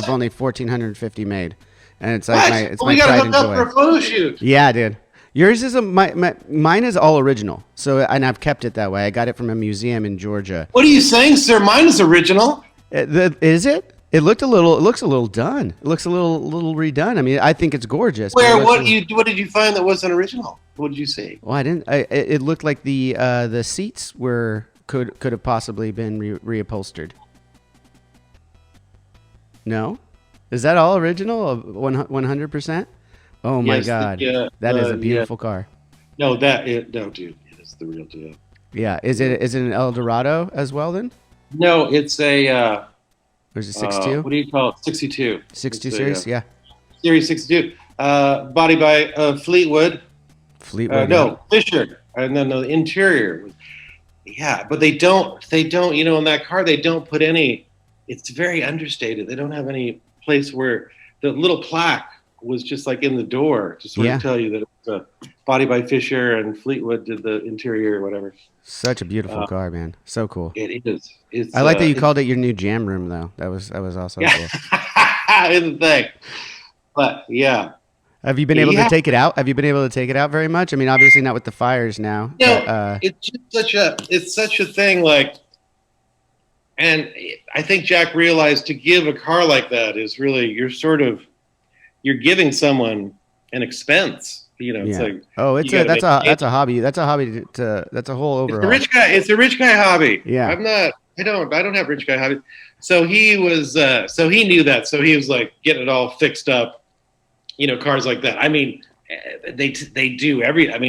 Speaker 2: only 1,450 made, and it's like my pride and joy. For a photo shoot.
Speaker 1: Yeah, dude. Yours is mine is all original. So, and I've kept it that way. I got it from a museum in Georgia.
Speaker 2: What are you saying, sir? Mine is original.
Speaker 1: Is it? It looks a little done. It looks a little redone. I mean, I think it's gorgeous.
Speaker 2: What did you find that wasn't original? What did you see?
Speaker 1: Well, I didn't. It looked like the seats could have possibly been reupholstered. No, is that all original? 100%. Oh my God, that is a beautiful car.
Speaker 2: No, dude, it is the real deal.
Speaker 1: Yeah, is it an Eldorado as well then?
Speaker 2: No, it's a.
Speaker 1: Or is it 62?
Speaker 2: What do you call it? 62.
Speaker 1: 62 series, yeah.
Speaker 2: Series 62. Body by Fleetwood. No, Fisher. And then the interior. Yeah, but they don't. In that car, they don't put any. It's very understated. They don't have any place where the little plaque was just like in the door to sort of tell you that it's a body by Fisher and Fleetwood did the interior or whatever.
Speaker 1: Such a beautiful car, man. So cool.
Speaker 2: It is.
Speaker 1: I like that you called it your new jam room, though. That was also cool.
Speaker 2: It's the thing. But yeah.
Speaker 1: Have you been able to take it out? Have you been able to take it out very much? I mean, obviously not with the fires now.
Speaker 2: It's just such a thing. Like, and I think Jack realized to give a car like that is really you're giving someone an expense. It's like
Speaker 1: that's a hobby. That's a hobby that's a whole overhaul.
Speaker 2: It's a rich guy hobby.
Speaker 1: Yeah.
Speaker 2: I don't have rich guy hobby. So he was so he knew that. So he was like getting it all fixed up. Cars like that. I mean, they do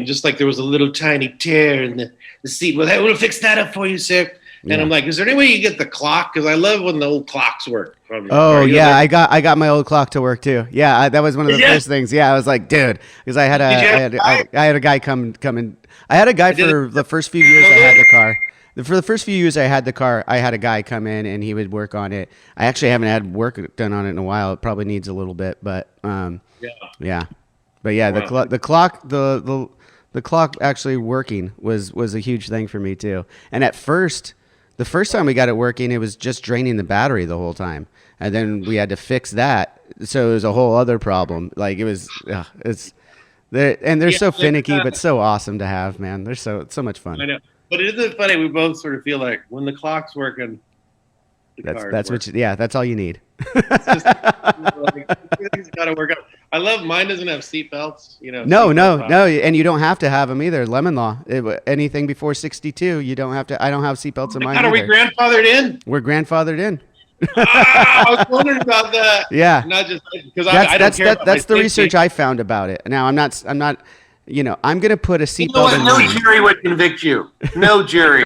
Speaker 2: just like there was a little tiny tear in the seat. Well, hey, we'll fix that up for you, sir. And I'm like, is there any way you get the clock? Because I love when the old clocks work.
Speaker 1: I got my old clock to work too. Yeah, that was one of the first things. Yeah, I was like, dude, because I had a guy come in. I had a guy for the first few years I had the car. For the first few years I had the car, I had a guy come in and he would work on it. I actually haven't had work done on it in a while. It probably needs a little bit, but yeah. But yeah, the clock actually working was a huge thing for me too. And at first, The first time we got it working, it was just draining the battery the whole time, and then we had to fix that. So it was a whole other problem. Like it was, they're so finicky, but so awesome to have, man. They're so much fun.
Speaker 2: I know, but isn't it funny? We both sort of feel like when the clock's working,
Speaker 1: that's what. That's all you need.
Speaker 2: It's just, like, everything's got to work out. I love mine. Doesn't have seatbelts.
Speaker 1: No, and you don't have to have them either. Lemon law. Anything before 62, you don't have to. I don't have seatbelts in mine.
Speaker 2: Are we grandfathered in?
Speaker 1: We're grandfathered in.
Speaker 2: I was wondering about that.
Speaker 1: Yeah,
Speaker 2: not just because I don't care about
Speaker 1: that's the
Speaker 2: safety.
Speaker 1: research I found about it. Now I'm not. I'm gonna put a seatbelt in.
Speaker 3: No jury would convict you. No jury.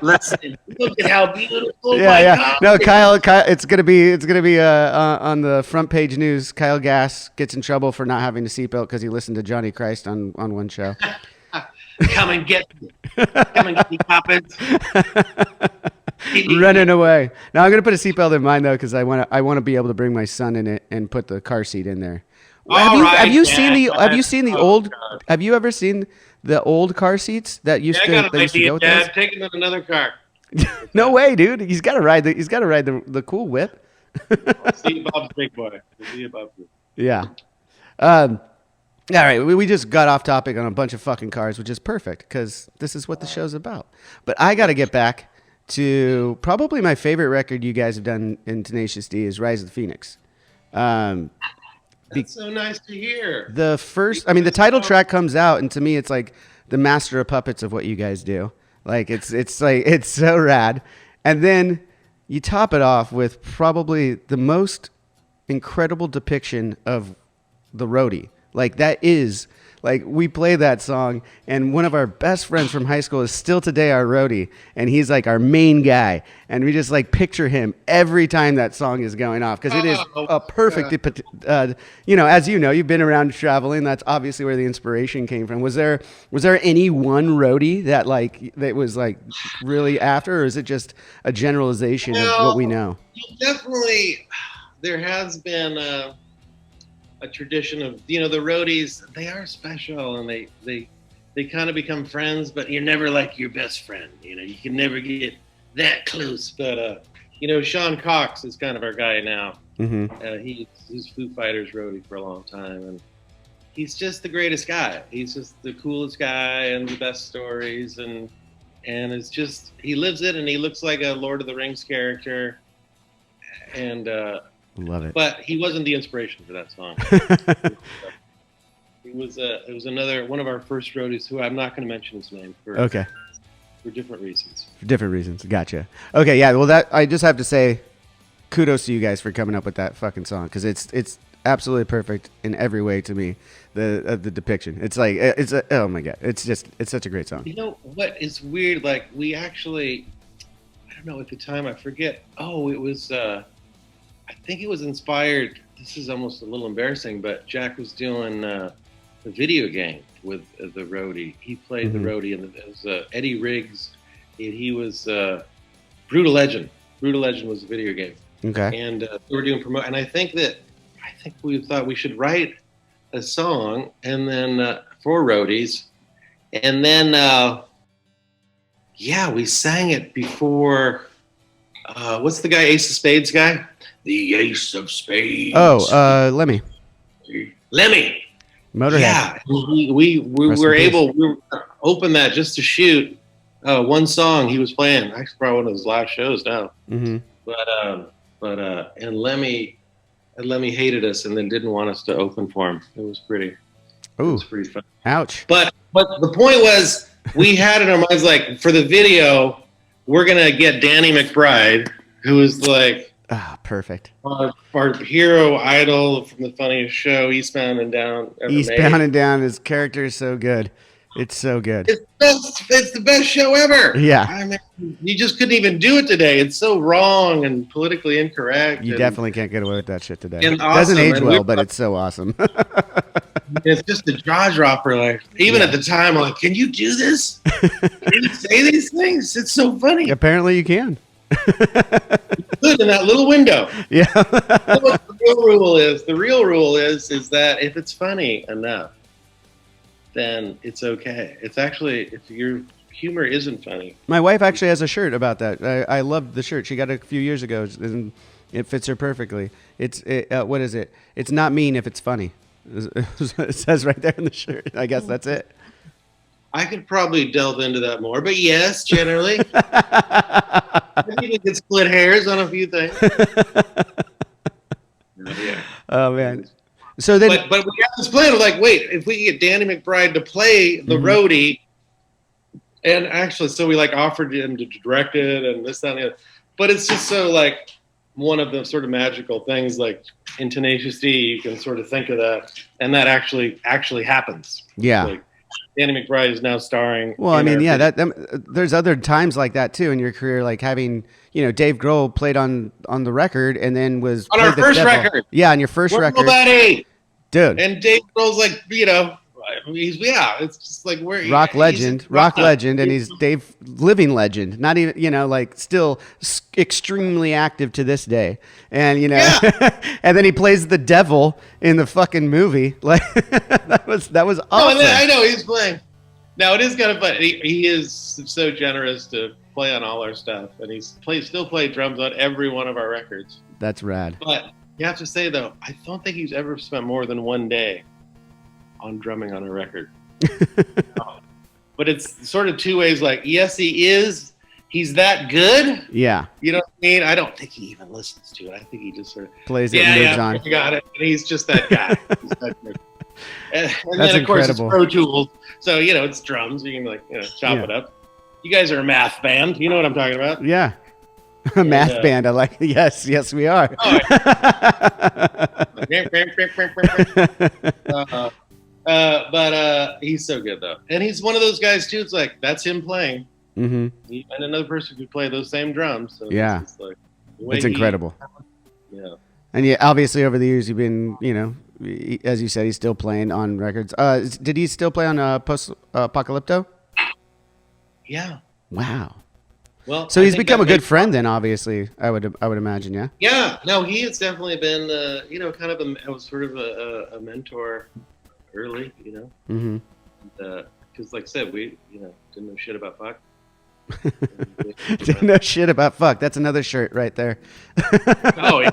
Speaker 3: Listen,
Speaker 2: Look at how beautiful.
Speaker 1: Yeah. No, Kyle. It's gonna be on the front page news. Kyle Gass gets in trouble for not having a seatbelt because he listened to Johnny Christ on one show.
Speaker 2: Come and get me, Poppins.
Speaker 1: Running away. Now I'm gonna put a seatbelt in mine though because I want to be able to bring my son in it and put the car seat in there. Have you seen the old? Have you ever seen the old car seats that used to go with those?
Speaker 2: Dad, take him in another car.
Speaker 1: No way, dude. He's got to ride the cool whip.
Speaker 2: See Bob's big boy. See Bob's big.
Speaker 1: Yeah. All right, we just got off topic on a bunch of fucking cars, which is perfect because this is what the show's about. But I got to get back to probably my favorite record you guys have done in Tenacious D is Rise of the Phoenix.
Speaker 2: That's so nice to hear.
Speaker 1: The title track comes out, and to me, it's like the master of puppets of what you guys do. Like it's so rad, and then you top it off with probably the most incredible depiction of the roadie. Like that is like we play that song, and one of our best friends from high school is still today our roadie, and he's like our main guy, and we just like picture him every time that song is going off because it is a perfect. As you know, you've been around traveling. That's obviously where the inspiration came from. Was there any one roadie that was like really after, or is it just a generalization of what we know?
Speaker 2: Definitely, there has been a tradition of the roadies. They are special, and they kind of become friends, but you're never like your best friend. You can never get that close. But Sean Cox is kind of our guy now.
Speaker 1: Mm-hmm.
Speaker 2: He's Foo Fighters roadie for a long time, and he's just the greatest guy. He's just the coolest guy and the best stories, and it's just he lives it, and he looks like a Lord of the Rings character, and
Speaker 1: love it.
Speaker 2: But he wasn't the inspiration for that song. It was another one of our first roadies who I'm not going to mention his name for different reasons. For different reasons.
Speaker 1: Gotcha. Okay, yeah. Well, that I just have to say, kudos to you guys for coming up with that fucking song because it's absolutely perfect in every way to me. The depiction. It's like oh my god. It's such a great song.
Speaker 2: You know what is weird? Like we actually, I don't know at the time. I forget. Oh, it was. I think it was inspired. This is almost a little embarrassing, but Jack was doing a video game with the roadie. He played the roadie, and it was Eddie Riggs. He was Brutal Legend. Brutal Legend was a video game.
Speaker 1: Okay.
Speaker 2: And we were doing promote, and I think we thought we should write a song, and then for roadies, and then we sang it before. What's the guy? Ace of Spades guy. The Ace of Spades.
Speaker 1: Oh, Lemmy. Motorhead.
Speaker 2: Yeah, we were able to open that just to shoot one song he was playing. Actually, probably one of his live shows now.
Speaker 1: Mm-hmm.
Speaker 2: But Lemmy hated us and then didn't want us to open for him. It was pretty fun.
Speaker 1: Ouch.
Speaker 2: But the point was, we had in our minds like for the video, we're gonna get Danny McBride, who is like.
Speaker 1: Perfect.
Speaker 2: Our hero idol from the funniest show, Eastbound and Down.
Speaker 1: Eastbound and Down. His character is so good. It's so good.
Speaker 2: It's the best show ever.
Speaker 1: Yeah.
Speaker 2: I mean, you just couldn't even do it today. It's so wrong and politically incorrect.
Speaker 1: You definitely can't get away with that shit today.
Speaker 2: It
Speaker 1: doesn't age well, but it's so awesome.
Speaker 2: It's just a jaw dropper. Like even at the time, I'm like, can you do this? Can you say these things? It's so funny.
Speaker 1: Apparently, you can.
Speaker 2: Good in that little window.
Speaker 1: Yeah.
Speaker 2: What the real rule is? The real rule is that if it's funny enough, then it's okay. It's actually if you're humor isn't funny.
Speaker 1: My wife actually has a shirt about that. I love the shirt. She got it a few years ago, and it fits her perfectly. What is it? It's not mean if it's funny. It says right there in the shirt. I guess that's it.
Speaker 2: I could probably delve into that more, but yes, generally. You can split hairs on a few things. Yeah.
Speaker 1: Oh man. So then,
Speaker 2: but we have this plan of like, wait, if we get Danny McBride to play the roadie, and actually, so we like offered him to direct it and this, that, and the other. But it's just so like one of the sort of magical things, like in Tenacious D, you can sort of think of that, and that actually happens.
Speaker 1: Yeah.
Speaker 2: Like, Danny McBride is now starring.
Speaker 1: Well, I mean, yeah, that there's other times like that too in your career, like having, Dave Grohl played on the record and then was
Speaker 2: on our first record.
Speaker 1: Yeah, on your first record.
Speaker 2: Nobody.
Speaker 1: Dude.
Speaker 2: And Dave Grohl's like, it's just like where
Speaker 1: rock legend, and he's Dave living legend. Not even, like still extremely active to this day. And and then he plays the devil in the fucking movie. Like that was awesome.
Speaker 2: Oh, and then, I know he's playing. Now it is kind of fun. He is so generous to play on all our stuff, and he's still played drums on every one of our records.
Speaker 1: That's rad.
Speaker 2: But you have to say though, I don't think he's ever spent more than one day on drumming on a record. But it's sort of two ways. Like, yes, he is. He's that good.
Speaker 1: Yeah.
Speaker 2: You know what I mean? I don't think he even listens to it. I think he just sort of
Speaker 1: plays it and moves on.
Speaker 2: I got it. And he's just that guy. And
Speaker 1: that's
Speaker 2: then, of course, it's
Speaker 1: incredible.
Speaker 2: Pro Tools. So, it's drums. You can, chop it up. You guys are a math band. You know what I'm talking about?
Speaker 1: Yeah. A math band. I like it. Yes, we are.
Speaker 2: Oh, but he's so good, though. And he's one of those guys, too. It's like, that's him playing. Mm-hmm. And another person could play those same drums. So
Speaker 1: yeah. It's incredible.
Speaker 2: Yeah.
Speaker 1: And obviously over the years you've been, as you said, he's still playing on records. Did he still play on Post Apocalypto?
Speaker 2: Yeah.
Speaker 1: Wow.
Speaker 2: Well,
Speaker 1: so he's become a good friend then, obviously, I would imagine, yeah?
Speaker 2: Yeah. No, he has definitely been, kind of a mentor early, Mm-hmm. Because, like I said, we, didn't know shit about fuck.
Speaker 1: Didn't know shit about fuck. That's another shirt right there.
Speaker 2: Oh, yeah.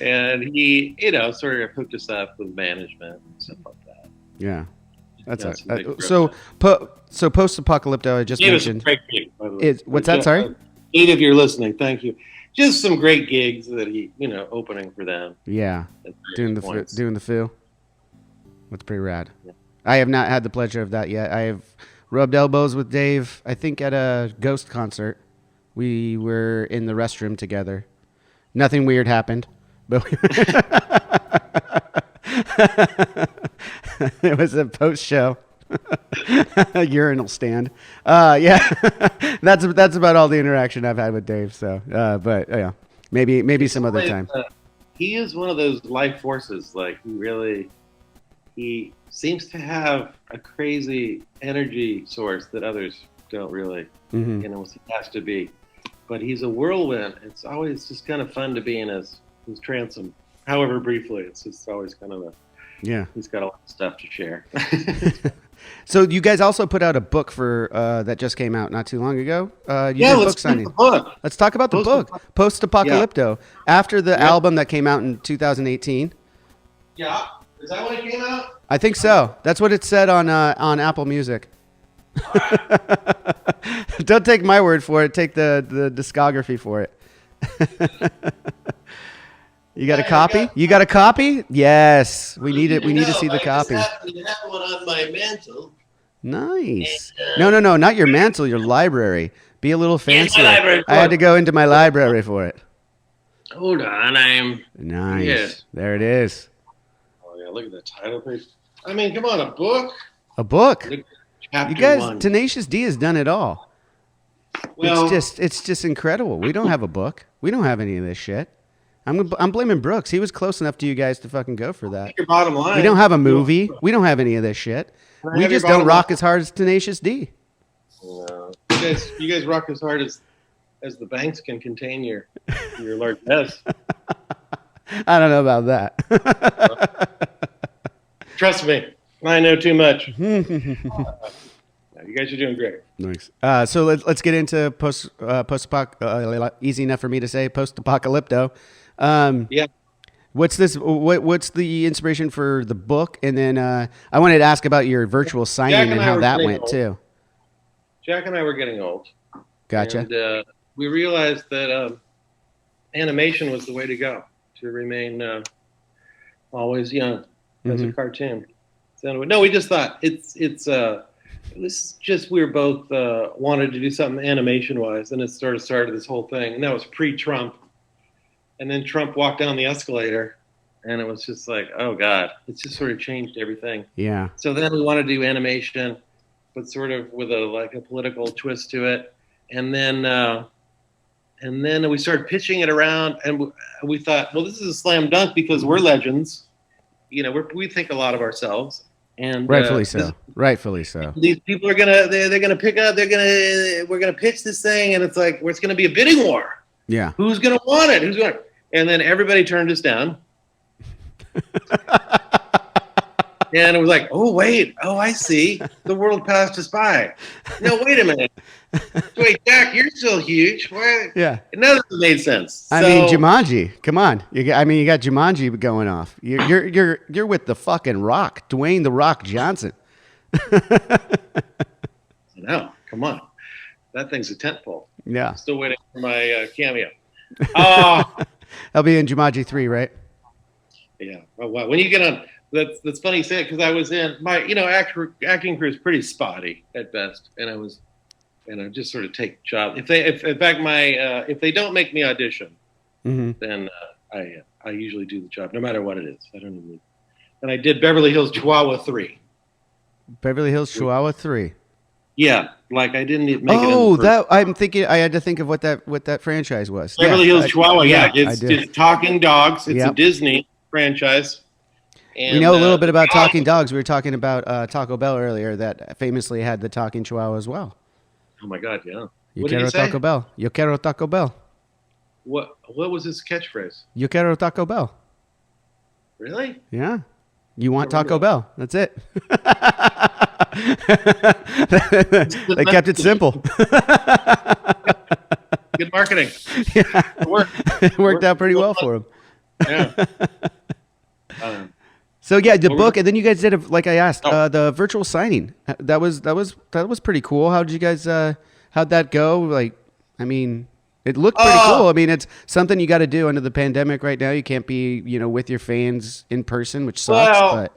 Speaker 2: And he, sort of hooked us up with management and stuff like that.
Speaker 1: Yeah. That's so Post-Apocalypto, I just mentioned.
Speaker 2: Great gig, by the way.
Speaker 1: What's that? Sorry?
Speaker 2: Eve, if you're listening, thank you. Just some great gigs that he, opening for them.
Speaker 1: Yeah, doing the feel. That's pretty rad. Yeah. I have not had the pleasure of that yet. I have rubbed elbows with Dave, I think at a Ghost concert. We were in the restroom together. Nothing weird happened, but it was a post-show urinal stand. Yeah, that's about all the interaction I've had with Dave. So, but yeah, maybe some other time.
Speaker 2: He is one of those life forces. Like he seems to have a crazy energy source that others don't really. Mm-hmm. He has to be. But he's a whirlwind. It's always just kind of fun to be in his transom, however briefly. It's just always kind of he's got a lot of stuff to share.
Speaker 1: So you guys also put out a book for that just came out not too long ago. Did
Speaker 2: let's
Speaker 1: book signing.
Speaker 2: The book.
Speaker 1: Let's talk about the book, Post Apocalypto. Yeah. After the album that came out in 2018.
Speaker 2: Yeah, is that when it came out?
Speaker 1: I think so. That's what it said on Apple Music. Don't take my word for it. Take the discography for it. You got a copy? You got a copy? Yes. We need it. We need to see the copy.
Speaker 2: I have one on my mantle.
Speaker 1: Nice. No, not your mantle, your library. Be a little fancier.
Speaker 2: I
Speaker 1: had to go into my library for it.
Speaker 2: Hold on,
Speaker 1: Nice.
Speaker 2: Yes.
Speaker 1: There it is.
Speaker 2: Oh yeah, look at the title page. I mean, come on, a book?
Speaker 1: A book.
Speaker 2: Chapter
Speaker 1: you guys,
Speaker 2: 1.
Speaker 1: Tenacious D has done it all.
Speaker 2: Well,
Speaker 1: it's just incredible. We don't have a book. We don't have any of this shit. I'm blaming Brooks. He was close enough to you guys to fucking go for that.
Speaker 2: Your bottom line.
Speaker 1: We don't have a movie. We don't have any of this shit. We just don't rock as hard as Tenacious D.
Speaker 2: No. You guys rock as hard as the banks can contain your largesse.
Speaker 1: I don't know about that.
Speaker 2: Trust me. I know too much. You guys are doing great.
Speaker 1: Nice. So let's get into easy enough for me to say post-apocalypto.
Speaker 2: Yeah.
Speaker 1: What's this? What's the inspiration for the book? And then I wanted to ask about your virtual signing and how that went too.
Speaker 2: Jack and I were getting old.
Speaker 1: Gotcha.
Speaker 2: And we realized that animation was the way to go to remain always young as a cartoon. So no, we just thought it's just we were both wanted to do something animation wise, and it sort of started this whole thing. And that was pre-Trump, and then Trump walked down the escalator, and it was just like, oh god, it just sort of changed everything.
Speaker 1: Yeah.
Speaker 2: So then we wanted to do animation, but sort of with a political twist to it, and then we started pitching it around, and we thought, well, this is a slam dunk because we're legends. You know, we think a lot of ourselves. And
Speaker 1: rightfully so. Rightfully so.
Speaker 2: These people are they're gonna pick up. We're gonna pitch this thing, and it's like it's gonna be a bidding war.
Speaker 1: Yeah.
Speaker 2: Who's gonna want it? And then everybody turned us down. And it was like, oh wait, I see. The world passed us by. No, wait a minute. Wait, Jack, you're still huge. Why?
Speaker 1: Yeah.
Speaker 2: None of it made sense.
Speaker 1: I mean, Jumanji. Come on. You got Jumanji going off. You're with the fucking Rock, Dwayne the Rock Johnson.
Speaker 2: No, come on. That thing's a tentpole.
Speaker 1: Yeah.
Speaker 2: Still waiting for my cameo.
Speaker 1: I'll be in Jumanji 3, right?
Speaker 2: Yeah. Well, when you get on, that's funny you say it because I was in my, acting career is pretty spotty at best, and I just sort of take jobs. If they don't make me audition, then I usually do the job no matter what it is. I don't even. And I did Beverly Hills Chihuahua 3.
Speaker 1: Beverly Hills Chihuahua 3.
Speaker 2: Yeah, like I didn't make it.
Speaker 1: Oh, that I'm thinking. I had to think of what that franchise was.
Speaker 2: Beverly Hills Chihuahua. Yeah, it's talking dogs. It's
Speaker 1: Yep.
Speaker 2: a Disney franchise. And,
Speaker 1: we know a little bit about talking dogs. We were talking about Taco Bell earlier, that famously had the talking Chihuahua as well.
Speaker 2: Oh my God, yeah.
Speaker 1: Yo
Speaker 2: What did
Speaker 1: quiero
Speaker 2: he say?
Speaker 1: Taco Bell. Yo quiero Taco Bell.
Speaker 2: What was his catchphrase?
Speaker 1: Yo quiero Taco Bell.
Speaker 2: Really?
Speaker 1: Yeah. You want Taco Bell. That's it. They kept it simple.
Speaker 2: Good marketing.
Speaker 1: Yeah.
Speaker 2: It
Speaker 1: worked out pretty well for him.
Speaker 2: Yeah.
Speaker 1: So yeah, the book, and then you guys did, like I asked, the virtual signing. That was pretty cool. How did you guys? How'd that go? Like, I mean, it looked pretty cool. I mean, it's something you got to do under the pandemic right now. You can't be, with your fans in person, which sucks. But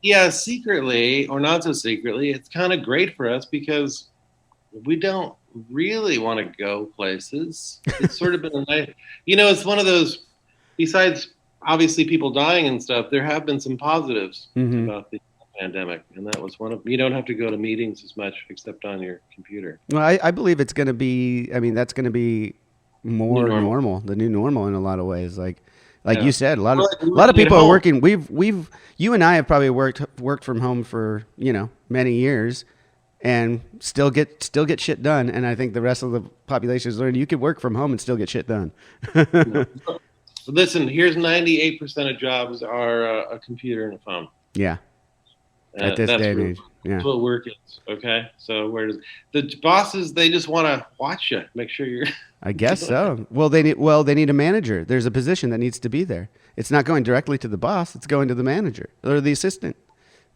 Speaker 2: yeah, secretly or not so secretly, it's kind of great for us because we don't really want to go places. It's sort of been a nice, it's one of those. Besides, obviously, people dying and stuff, there have been some positives about the pandemic, and that was one of. You don't have to go to meetings as much, except on your computer.
Speaker 1: Well, I believe it's going to be. I mean, that's going to be more normal, the new normal in a lot of ways. Like you said, a lot of people are working. You and I have probably worked from home for many years, and still get shit done. And I think the rest of the population has learned you can work from home and still get shit done.
Speaker 2: Listen, here's 98% of jobs are a computer and a phone.
Speaker 1: Yeah. At this day and age. Yeah.
Speaker 2: That's what work is. Okay. So the bosses, they just want to watch you, make sure you're.
Speaker 1: I guess so. Well, they need a manager. There's a position that needs to be there. It's not going directly to the boss. It's going to the manager or the assistant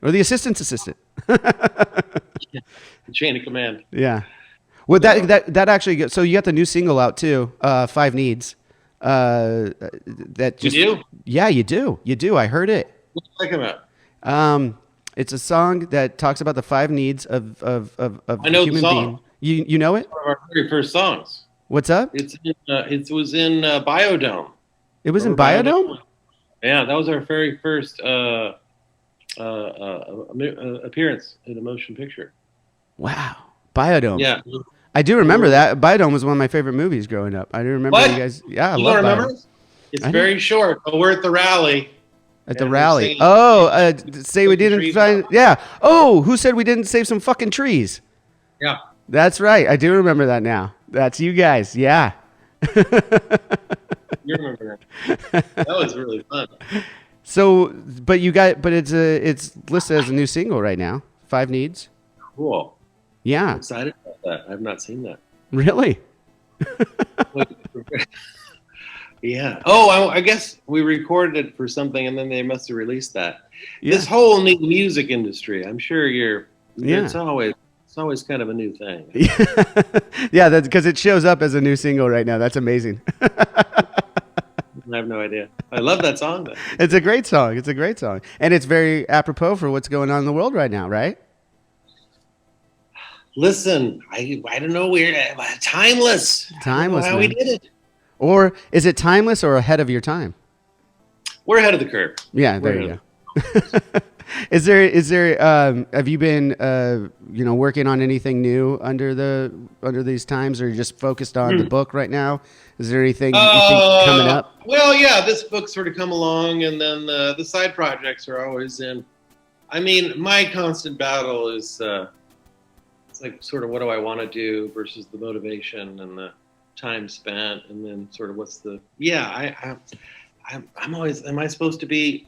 Speaker 1: or the assistant's assistant.
Speaker 2: The chain of command.
Speaker 1: Yeah. Well, that actually. So you got the new single out too. 5 Needs. That just,
Speaker 2: you do?
Speaker 1: Yeah, you do. You do. I heard it.
Speaker 2: What are you talking about?
Speaker 1: It's a song that talks about the 5 needs of
Speaker 2: I know
Speaker 1: human
Speaker 2: the song.
Speaker 1: being. You know it?
Speaker 2: One of our very first songs.
Speaker 1: What's up?
Speaker 2: It was in Biodome.
Speaker 1: It was in Biodome?
Speaker 2: Yeah, that was our very first appearance in a motion picture.
Speaker 1: Wow. Biodome.
Speaker 2: Yeah.
Speaker 1: I do remember that. Biodome was one of my favorite movies growing up. I do remember
Speaker 2: What?
Speaker 1: you guys. Yeah, I
Speaker 2: You
Speaker 1: love
Speaker 2: don't remember?
Speaker 1: Biodome.
Speaker 2: It's very short, but we're at the rally.
Speaker 1: At the
Speaker 2: And
Speaker 1: rally.
Speaker 2: we're singing
Speaker 1: Say we didn't
Speaker 2: trees
Speaker 1: find.
Speaker 2: up.
Speaker 1: Yeah. Oh, who said we didn't save some fucking trees?
Speaker 2: Yeah.
Speaker 1: That's right. I do remember that now. That's you guys. Yeah.
Speaker 2: You remember that. That was really fun.
Speaker 1: So, but it's listed as a new single right now. 5 Needs.
Speaker 2: Cool.
Speaker 1: Yeah.
Speaker 2: I'm excited about that. I've not seen that.
Speaker 1: Really?
Speaker 2: Yeah. Oh, I guess we recorded it for something, and then they must have released that.
Speaker 1: Yeah.
Speaker 2: This whole new music industry, I'm sure
Speaker 1: Yeah.
Speaker 2: it's always kind of a new thing.
Speaker 1: Yeah, that's because it shows up as a new single right now. That's amazing.
Speaker 2: I have no idea. I love that song, though.
Speaker 1: It's a great song. It's a great song. And it's very apropos for what's going on in the world right now, right?
Speaker 2: Listen, I don't know. We're timeless.
Speaker 1: Timeless,
Speaker 2: I don't know how we
Speaker 1: man.
Speaker 2: did it.
Speaker 1: Or is it timeless or ahead of your time?
Speaker 2: We're ahead of the curve.
Speaker 1: Yeah, there you go. Is there have you been working on anything new under these times, or just focused on the book right now? Is there anything you think coming up?
Speaker 2: Well, yeah, this book's sort of come along, and then the side projects are always in. I mean, my constant battle is it's like sort of what do I want to do versus the motivation and the time spent, and then sort of what's the I'm always, am I supposed to be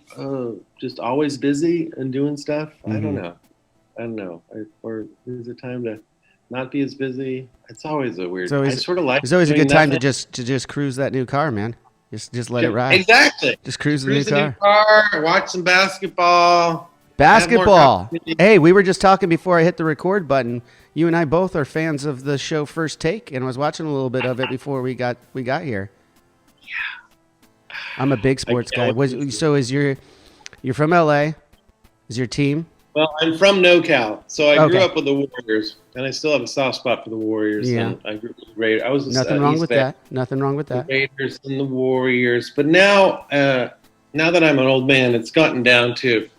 Speaker 2: just always busy and doing stuff? I don't know. Or is it time to not be as busy? It's always a weird. I sort of like.
Speaker 1: It's always a good time
Speaker 2: nothing.
Speaker 1: to just cruise that new car, man. Just let it ride.
Speaker 2: Exactly.
Speaker 1: Just cruise the
Speaker 2: Cruise
Speaker 1: new car.
Speaker 2: Watch some basketball.
Speaker 1: Basketball. Hey, we were just talking before I hit the record button. You and I both are fans of the show First Take, and I was watching a little bit of it before we got here. Yeah. I'm a big sports guy. So you're from LA? Is your team?
Speaker 2: Well, I'm from NoCal, so I grew up with the Warriors, and I still have a soft spot for the Warriors.
Speaker 1: Yeah.
Speaker 2: And I grew up with the Raiders. I was
Speaker 1: Nothing wrong with that. Nothing wrong with that.
Speaker 2: The Raiders and the Warriors, but now that I'm an old man, it's gotten down to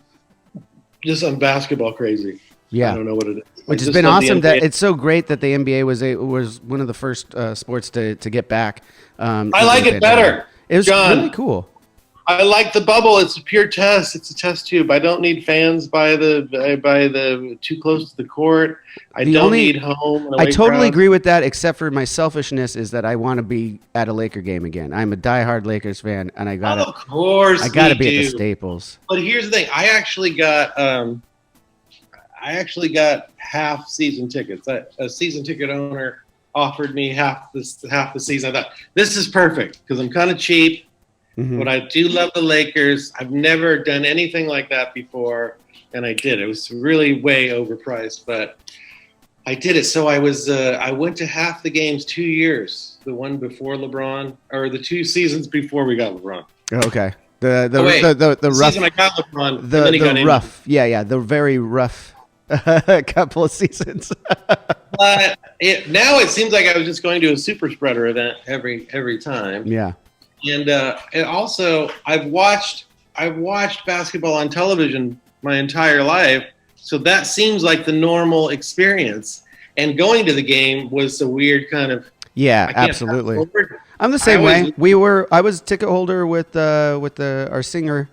Speaker 2: just I'm basketball crazy.
Speaker 1: Yeah.
Speaker 2: I don't know what it is.
Speaker 1: Which has been awesome. That it's so great that the NBA was one of the first sports to get back.
Speaker 2: I like it better.
Speaker 1: It was
Speaker 2: John,
Speaker 1: really cool.
Speaker 2: I like the bubble. It's a pure test. It's a test tube. I don't need fans by the too close to the court. I don't need home.
Speaker 1: I totally agree with that, except for my selfishness is that I want to be at a Laker game again. I'm a diehard Lakers fan, and I gotta be at the Staples.
Speaker 2: But here's the thing: I actually got half season tickets. A season ticket owner offered me half the season. I thought this is perfect because I'm kind of cheap. Mm-hmm. But I do love the Lakers. I've never done anything like that before, and I did. It was really way overpriced, but I did it. So I went to half the games 2 years. The one before LeBron, or the 2 seasons before we got LeBron.
Speaker 1: Okay.
Speaker 2: The
Speaker 1: rough
Speaker 2: season I got LeBron.
Speaker 1: The rough. Yeah. The very rough couple of seasons.
Speaker 2: But now it seems like I was just going to a super spreader event every time.
Speaker 1: Yeah.
Speaker 2: And also, I've watched basketball on television my entire life, so that seems like the normal experience. And going to the game was a weird kind of
Speaker 1: absolutely. I'm the same way. I was ticket holder with our singer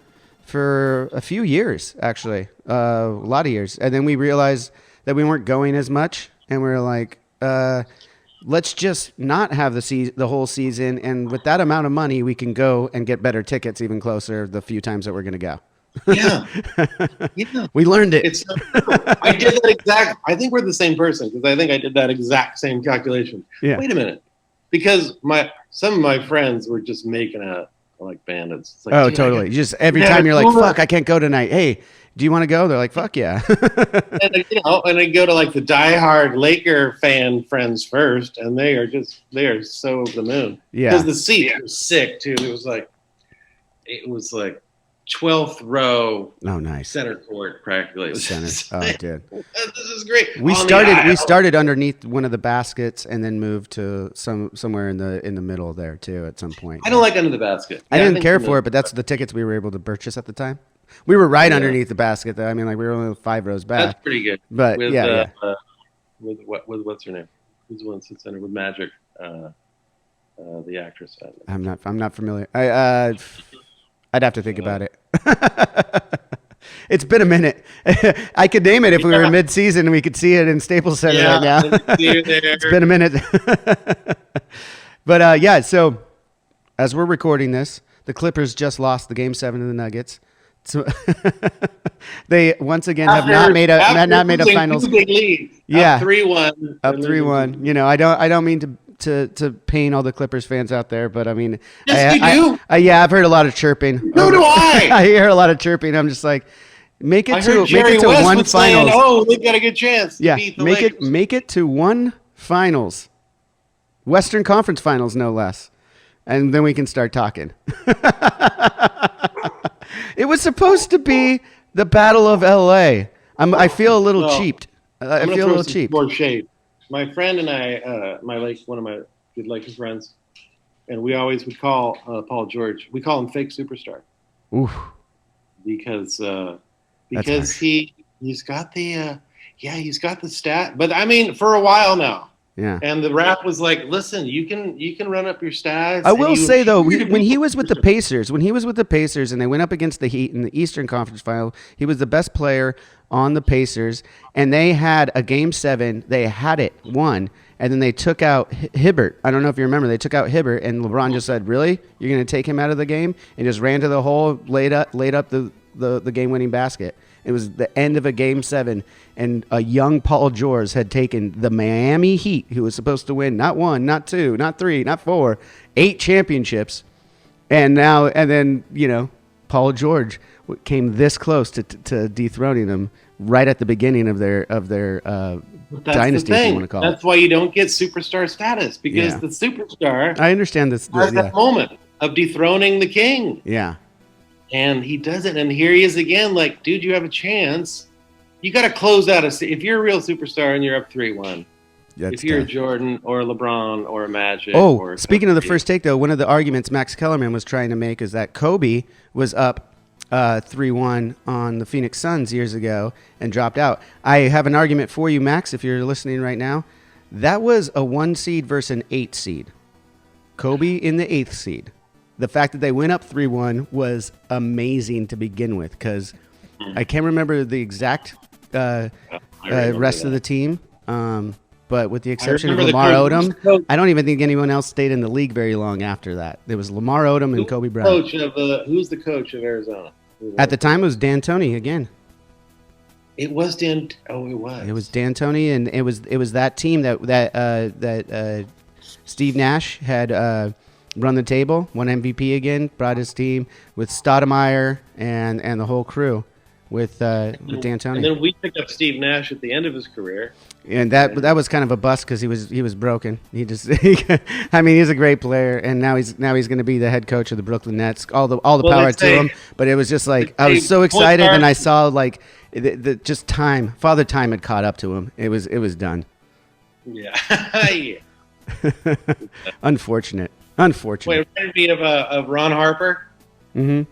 Speaker 1: for a few years, actually, a lot of years, and then we realized that we weren't going as much, and we were like, let's just not have the whole season, and with that amount of money, we can go and get better tickets even closer the few times that we're going to go.
Speaker 2: Yeah.
Speaker 1: We learned it.
Speaker 2: I did that exact. I think we're the same person because I think I did that exact same calculation.
Speaker 1: Yeah.
Speaker 2: Wait a minute, because some of my friends were just making out like bandits. It's like,
Speaker 1: oh, totally. Just every time you're like, fuck, I can't go tonight. Hey, do you want to go? They're like, fuck yeah.
Speaker 2: and I go to like the diehard Laker fan friends first, and they are so over the moon. Yeah. Because the seats were sick too. It was like 12th row.
Speaker 1: Oh, nice.
Speaker 2: Center court practically.
Speaker 1: Center. Oh, dude.
Speaker 2: This is great.
Speaker 1: We started underneath one of the baskets and then moved to somewhere in the middle there too at some point.
Speaker 2: I don't like under the basket.
Speaker 1: I didn't care for it, but that's the tickets we were able to purchase at the time. We were right underneath the basket, though. I mean, like we were only 5 rows back.
Speaker 2: That's pretty good.
Speaker 1: But
Speaker 2: with,
Speaker 1: yeah.
Speaker 2: With what's her name? Who's the one that sits under with Magic? The actress.
Speaker 1: I'm not familiar. I'd have to think about it. It's been a minute. I could name it if we were mid-season and we could see it in Staples Center right now. It's been a minute. But so as we're recording this, the Clippers just lost the Game 7 to the Nuggets. So they once again have not made a finals.
Speaker 2: Two big leads.
Speaker 1: Yeah,
Speaker 2: up 3-1.
Speaker 1: Up 3-1. You know, I don't mean to pain all the Clippers fans out there, but I mean,
Speaker 2: yes, you do.
Speaker 1: Yeah, I've heard a lot of chirping.
Speaker 2: So do I.
Speaker 1: I hear a lot of chirping. I'm just like, make it to
Speaker 2: West
Speaker 1: one
Speaker 2: was
Speaker 1: finals.
Speaker 2: Saying, oh, they've got a good chance.
Speaker 1: Yeah,
Speaker 2: to beat the Lakers.
Speaker 1: make it to one finals, Western Conference Finals, no less, and then we can start talking. It was supposed to be the Battle of L.A. I feel a little cheaped. I feel a little cheap.
Speaker 2: More shade. My friend and I, one of my good Lakers friends, and we always would call Paul George. We call him fake superstar.
Speaker 1: Oof.
Speaker 2: Because he's got the stat. But I mean, for a while now.
Speaker 1: Yeah.
Speaker 2: And the rap was like, listen, you can run up your stats.
Speaker 1: I will say though, when he was with the Pacers, and they went up against the Heat in the Eastern Conference Final, he was the best player on the Pacers, and they had a Game 7. They had it won, and then they took out Hibbert. I don't know if you remember. They took out Hibbert, and LeBron just said, "Really? You're going to take him out of the game?" And just ran to the hole, laid up the game-winning basket. It was the end of a Game 7, and a young Paul George had taken the Miami Heat, who was supposed to win not 1, not 2, not 3, not 4, 8 championships, and then Paul George came this close to dethroning them right at the beginning of their dynasty, if you want to call it.
Speaker 2: That's why you don't get superstar status, because the superstar.
Speaker 1: I understand this.
Speaker 2: Has that moment of dethroning the king.
Speaker 1: Yeah.
Speaker 2: And he doesn't. And here he is again, like, dude, you have a chance. You got to close out if you're a real superstar and you're up 3-1. If you're a Jordan or a LeBron or a Magic.
Speaker 1: Oh, speaking of the first take, though, one of the arguments Max Kellerman was trying to make is that Kobe was up 3-1 on the Phoenix Suns years ago and dropped out. I have an argument for you, Max, if you're listening right now. That was a 1 seed versus an 8 seed. Kobe in the 8th seed. The fact that they went up 3-1 was amazing to begin with, because I can't remember the exact rest of the team, but with the exception of Lamar Odom, I don't even think anyone else stayed in the league very long after that. There was Lamar Odom and Kobe Bryant.
Speaker 2: Who's the coach of Arizona?
Speaker 1: At the time, it was D'Antoni again.
Speaker 2: It was Dan. Oh, it was.
Speaker 1: It was D'Antoni, and it was that team that Steve Nash had. Run the table, won MVP again, brought his team with Stoudemire and the whole crew with D'Antoni.
Speaker 2: And then we picked up Steve Nash at the end of his career.
Speaker 1: And that was kind of a bust because he was broken. I mean, he's a great player, and now he's going to be the head coach of the Brooklyn Nets. All the power to him. But it was just like I was so excited, and I saw like just Father Time had caught up to him. It was done.
Speaker 2: Yeah. Yeah.
Speaker 1: Unfortunate.
Speaker 2: Wait, it reminded me of Ron Harper.
Speaker 1: Mm-hmm.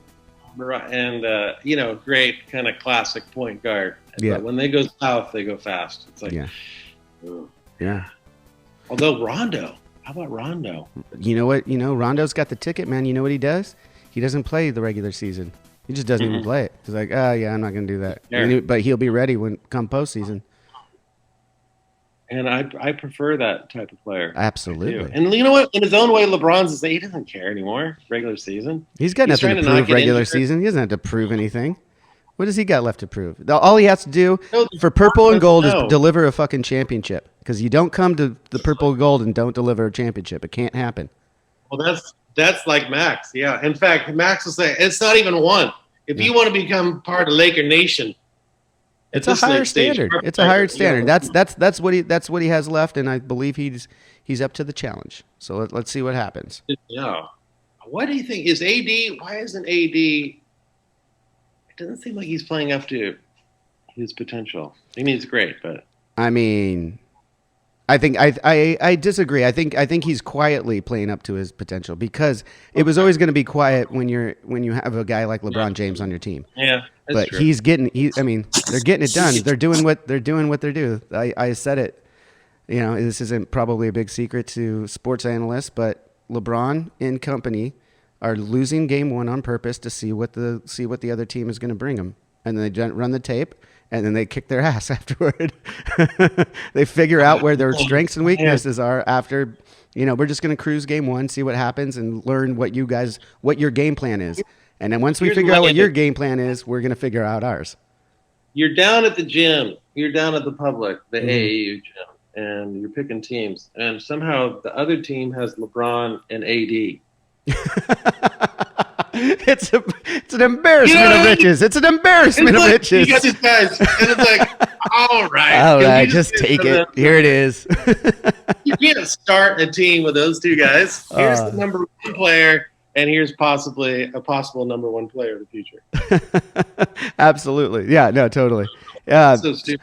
Speaker 2: And great kind of classic point guard.
Speaker 1: Yeah.
Speaker 2: But when they go south, they go fast. It's like,
Speaker 1: yeah.
Speaker 2: Although Rondo, how about Rondo?
Speaker 1: You know what? Rondo's got the ticket, man. You know what he does? He doesn't play the regular season. He just doesn't even play it. He's like, oh yeah, I'm not going to do that.
Speaker 2: Yeah.
Speaker 1: But he'll be ready when come postseason.
Speaker 2: And I prefer that type of player.
Speaker 1: Absolutely.
Speaker 2: And you know what? In his own way, he doesn't care anymore. Regular season.
Speaker 1: He's got nothing to prove regular season. He doesn't have to prove anything. What does he got left to prove? All he has to do for purple and gold is deliver a fucking championship. Because you don't come to the purple and gold and don't deliver a championship. It can't happen.
Speaker 2: Well, that's like Max. Yeah. In fact, Max will say, it's not even one. If you want to become part of Laker Nation,
Speaker 1: it's a higher standard. It's a higher standard. That's what he has left, and I believe he's up to the challenge. So let's see what happens.
Speaker 2: Yeah. What do you think is AD? Why isn't AD? It doesn't seem like he's playing up to his potential. I mean, it's great, but
Speaker 1: I mean, I think I disagree. I think he's quietly playing up to his potential, because it was always going to be quiet when you have a guy like LeBron James on your team.
Speaker 2: Yeah.
Speaker 1: But
Speaker 2: true.
Speaker 1: They're getting it done. They're doing what they do. I said it. This isn't probably a big secret to sports analysts, but LeBron and company are losing game 1 on purpose to see what the other team is going to bring them, and then they run the tape, and then they kick their ass afterward. They figure out where their strengths and weaknesses are after. We're just going to cruise game 1, see what happens, and learn what your game plan is. And then once we
Speaker 2: Here's
Speaker 1: figure out what
Speaker 2: my-
Speaker 1: your game plan is, we're going to figure out ours.
Speaker 2: You're down at the gym. You're down at the public, the
Speaker 1: Mhm.
Speaker 2: AAU gym, and you're picking teams. And somehow the other team has LeBron and AD.
Speaker 1: It's an embarrassment
Speaker 2: You know what
Speaker 1: of
Speaker 2: I mean?
Speaker 1: riches. It's an embarrassment
Speaker 2: It's
Speaker 1: of
Speaker 2: like,
Speaker 1: riches.
Speaker 2: you got these guys, and it's like, all right.
Speaker 1: All
Speaker 2: Can we
Speaker 1: right, just
Speaker 2: get
Speaker 1: take
Speaker 2: rid
Speaker 1: it.
Speaker 2: of
Speaker 1: Here it is.
Speaker 2: You can't start a team with those two guys. Here's the number one player, and here's possibly a possible number one player in the future.
Speaker 1: Absolutely. Yeah, no, totally.
Speaker 2: So stupid.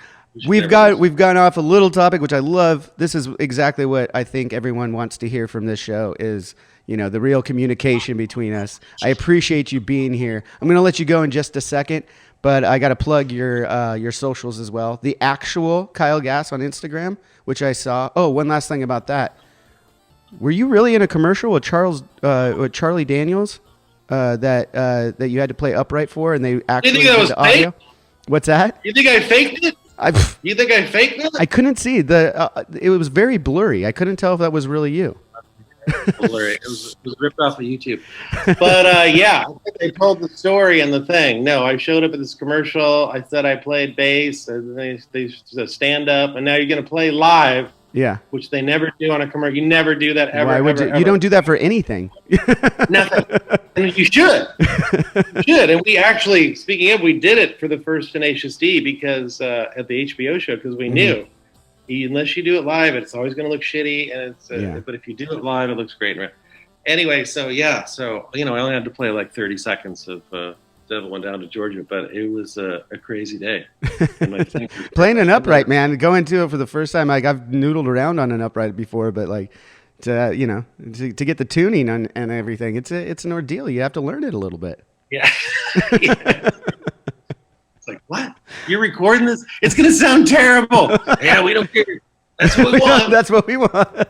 Speaker 1: We've gone off a little topic, which I love. This is exactly what I think everyone wants to hear from this show is, the real communication between us. I appreciate you being here. I'm going to let you go in just a second, but I got to plug your socials as well. The actual Kyle Gass on Instagram, which I saw. Oh, one last thing about that. Were you really in a commercial with Charlie Daniels that you had to play upright for, and they actually
Speaker 2: think that
Speaker 1: did
Speaker 2: was
Speaker 1: the audio?
Speaker 2: fake?
Speaker 1: What's that?
Speaker 2: You think I faked it? You think I faked it?
Speaker 1: I couldn't see it was very blurry. I couldn't tell if that was really you.
Speaker 2: Blurry. It was ripped off of YouTube. But yeah, I think they told the story and the thing. No, I showed up at this commercial. I said I played bass. And they said stand up, and now you're going to play live.
Speaker 1: Yeah.
Speaker 2: Which they never do on a commercial. You never do that ever.
Speaker 1: Why would you?
Speaker 2: Ever.
Speaker 1: You don't do that for anything.
Speaker 2: Nothing. And you should. You should. And we actually, speaking of, we did it for the first Tenacious D because at the HBO show because we knew unless you do it live, it's always going to look shitty. And it's but if you do it live, it looks great. Right? Anyway, so yeah, I only had to play like 30 seconds of Devil Went Down to Georgia, but it was a crazy day. And my fingers
Speaker 1: Playing an upright, man, going to it for the first time. Like I've noodled around on an upright before, but like to get the tuning and everything, it's an ordeal. You have to learn it a little bit.
Speaker 2: Yeah. Yeah. It's like, what? You're recording this? It's gonna sound terrible. Yeah, we don't care. That's what we want.
Speaker 1: That's what we want.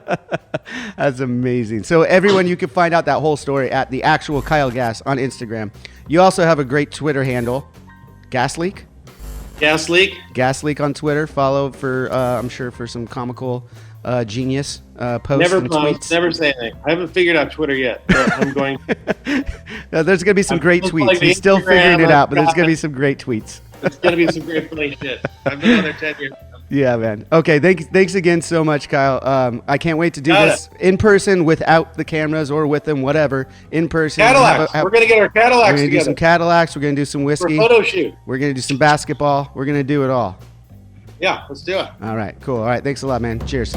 Speaker 1: That's amazing. So everyone, you can find out that whole story at the actual Kyle Gass on Instagram. You also have a great Twitter handle, Gas Leak.
Speaker 2: Gas Leak.
Speaker 1: Gas Leak on Twitter. Follow for I'm sure for some comical genius posts
Speaker 2: Never
Speaker 1: and tweets.
Speaker 2: Never say anything. I haven't figured out Twitter yet. But I'm going.
Speaker 1: No, there's gonna be some great tweets.
Speaker 2: like
Speaker 1: He's still
Speaker 2: Instagram,
Speaker 1: figuring it out, but there's
Speaker 2: God.
Speaker 1: gonna be some great tweets.
Speaker 2: It's gonna be some great funny shit. I've been on there 10 years.
Speaker 1: Yeah, man. Okay, thanks again so much, Kyle. I can't wait to do
Speaker 2: Got
Speaker 1: this in person without the cameras or with them, whatever. In person.
Speaker 2: Cadillacs. We're gonna get our
Speaker 1: We're
Speaker 2: Cadillacs
Speaker 1: gonna do
Speaker 2: together
Speaker 1: some Cadillacs. We're gonna do some
Speaker 2: for a
Speaker 1: whiskey.
Speaker 2: photo shoot.
Speaker 1: We're gonna do some basketball. We're gonna do it all.
Speaker 2: Yeah, let's do it.
Speaker 1: All right, cool. All right, thanks a lot, man. Cheers.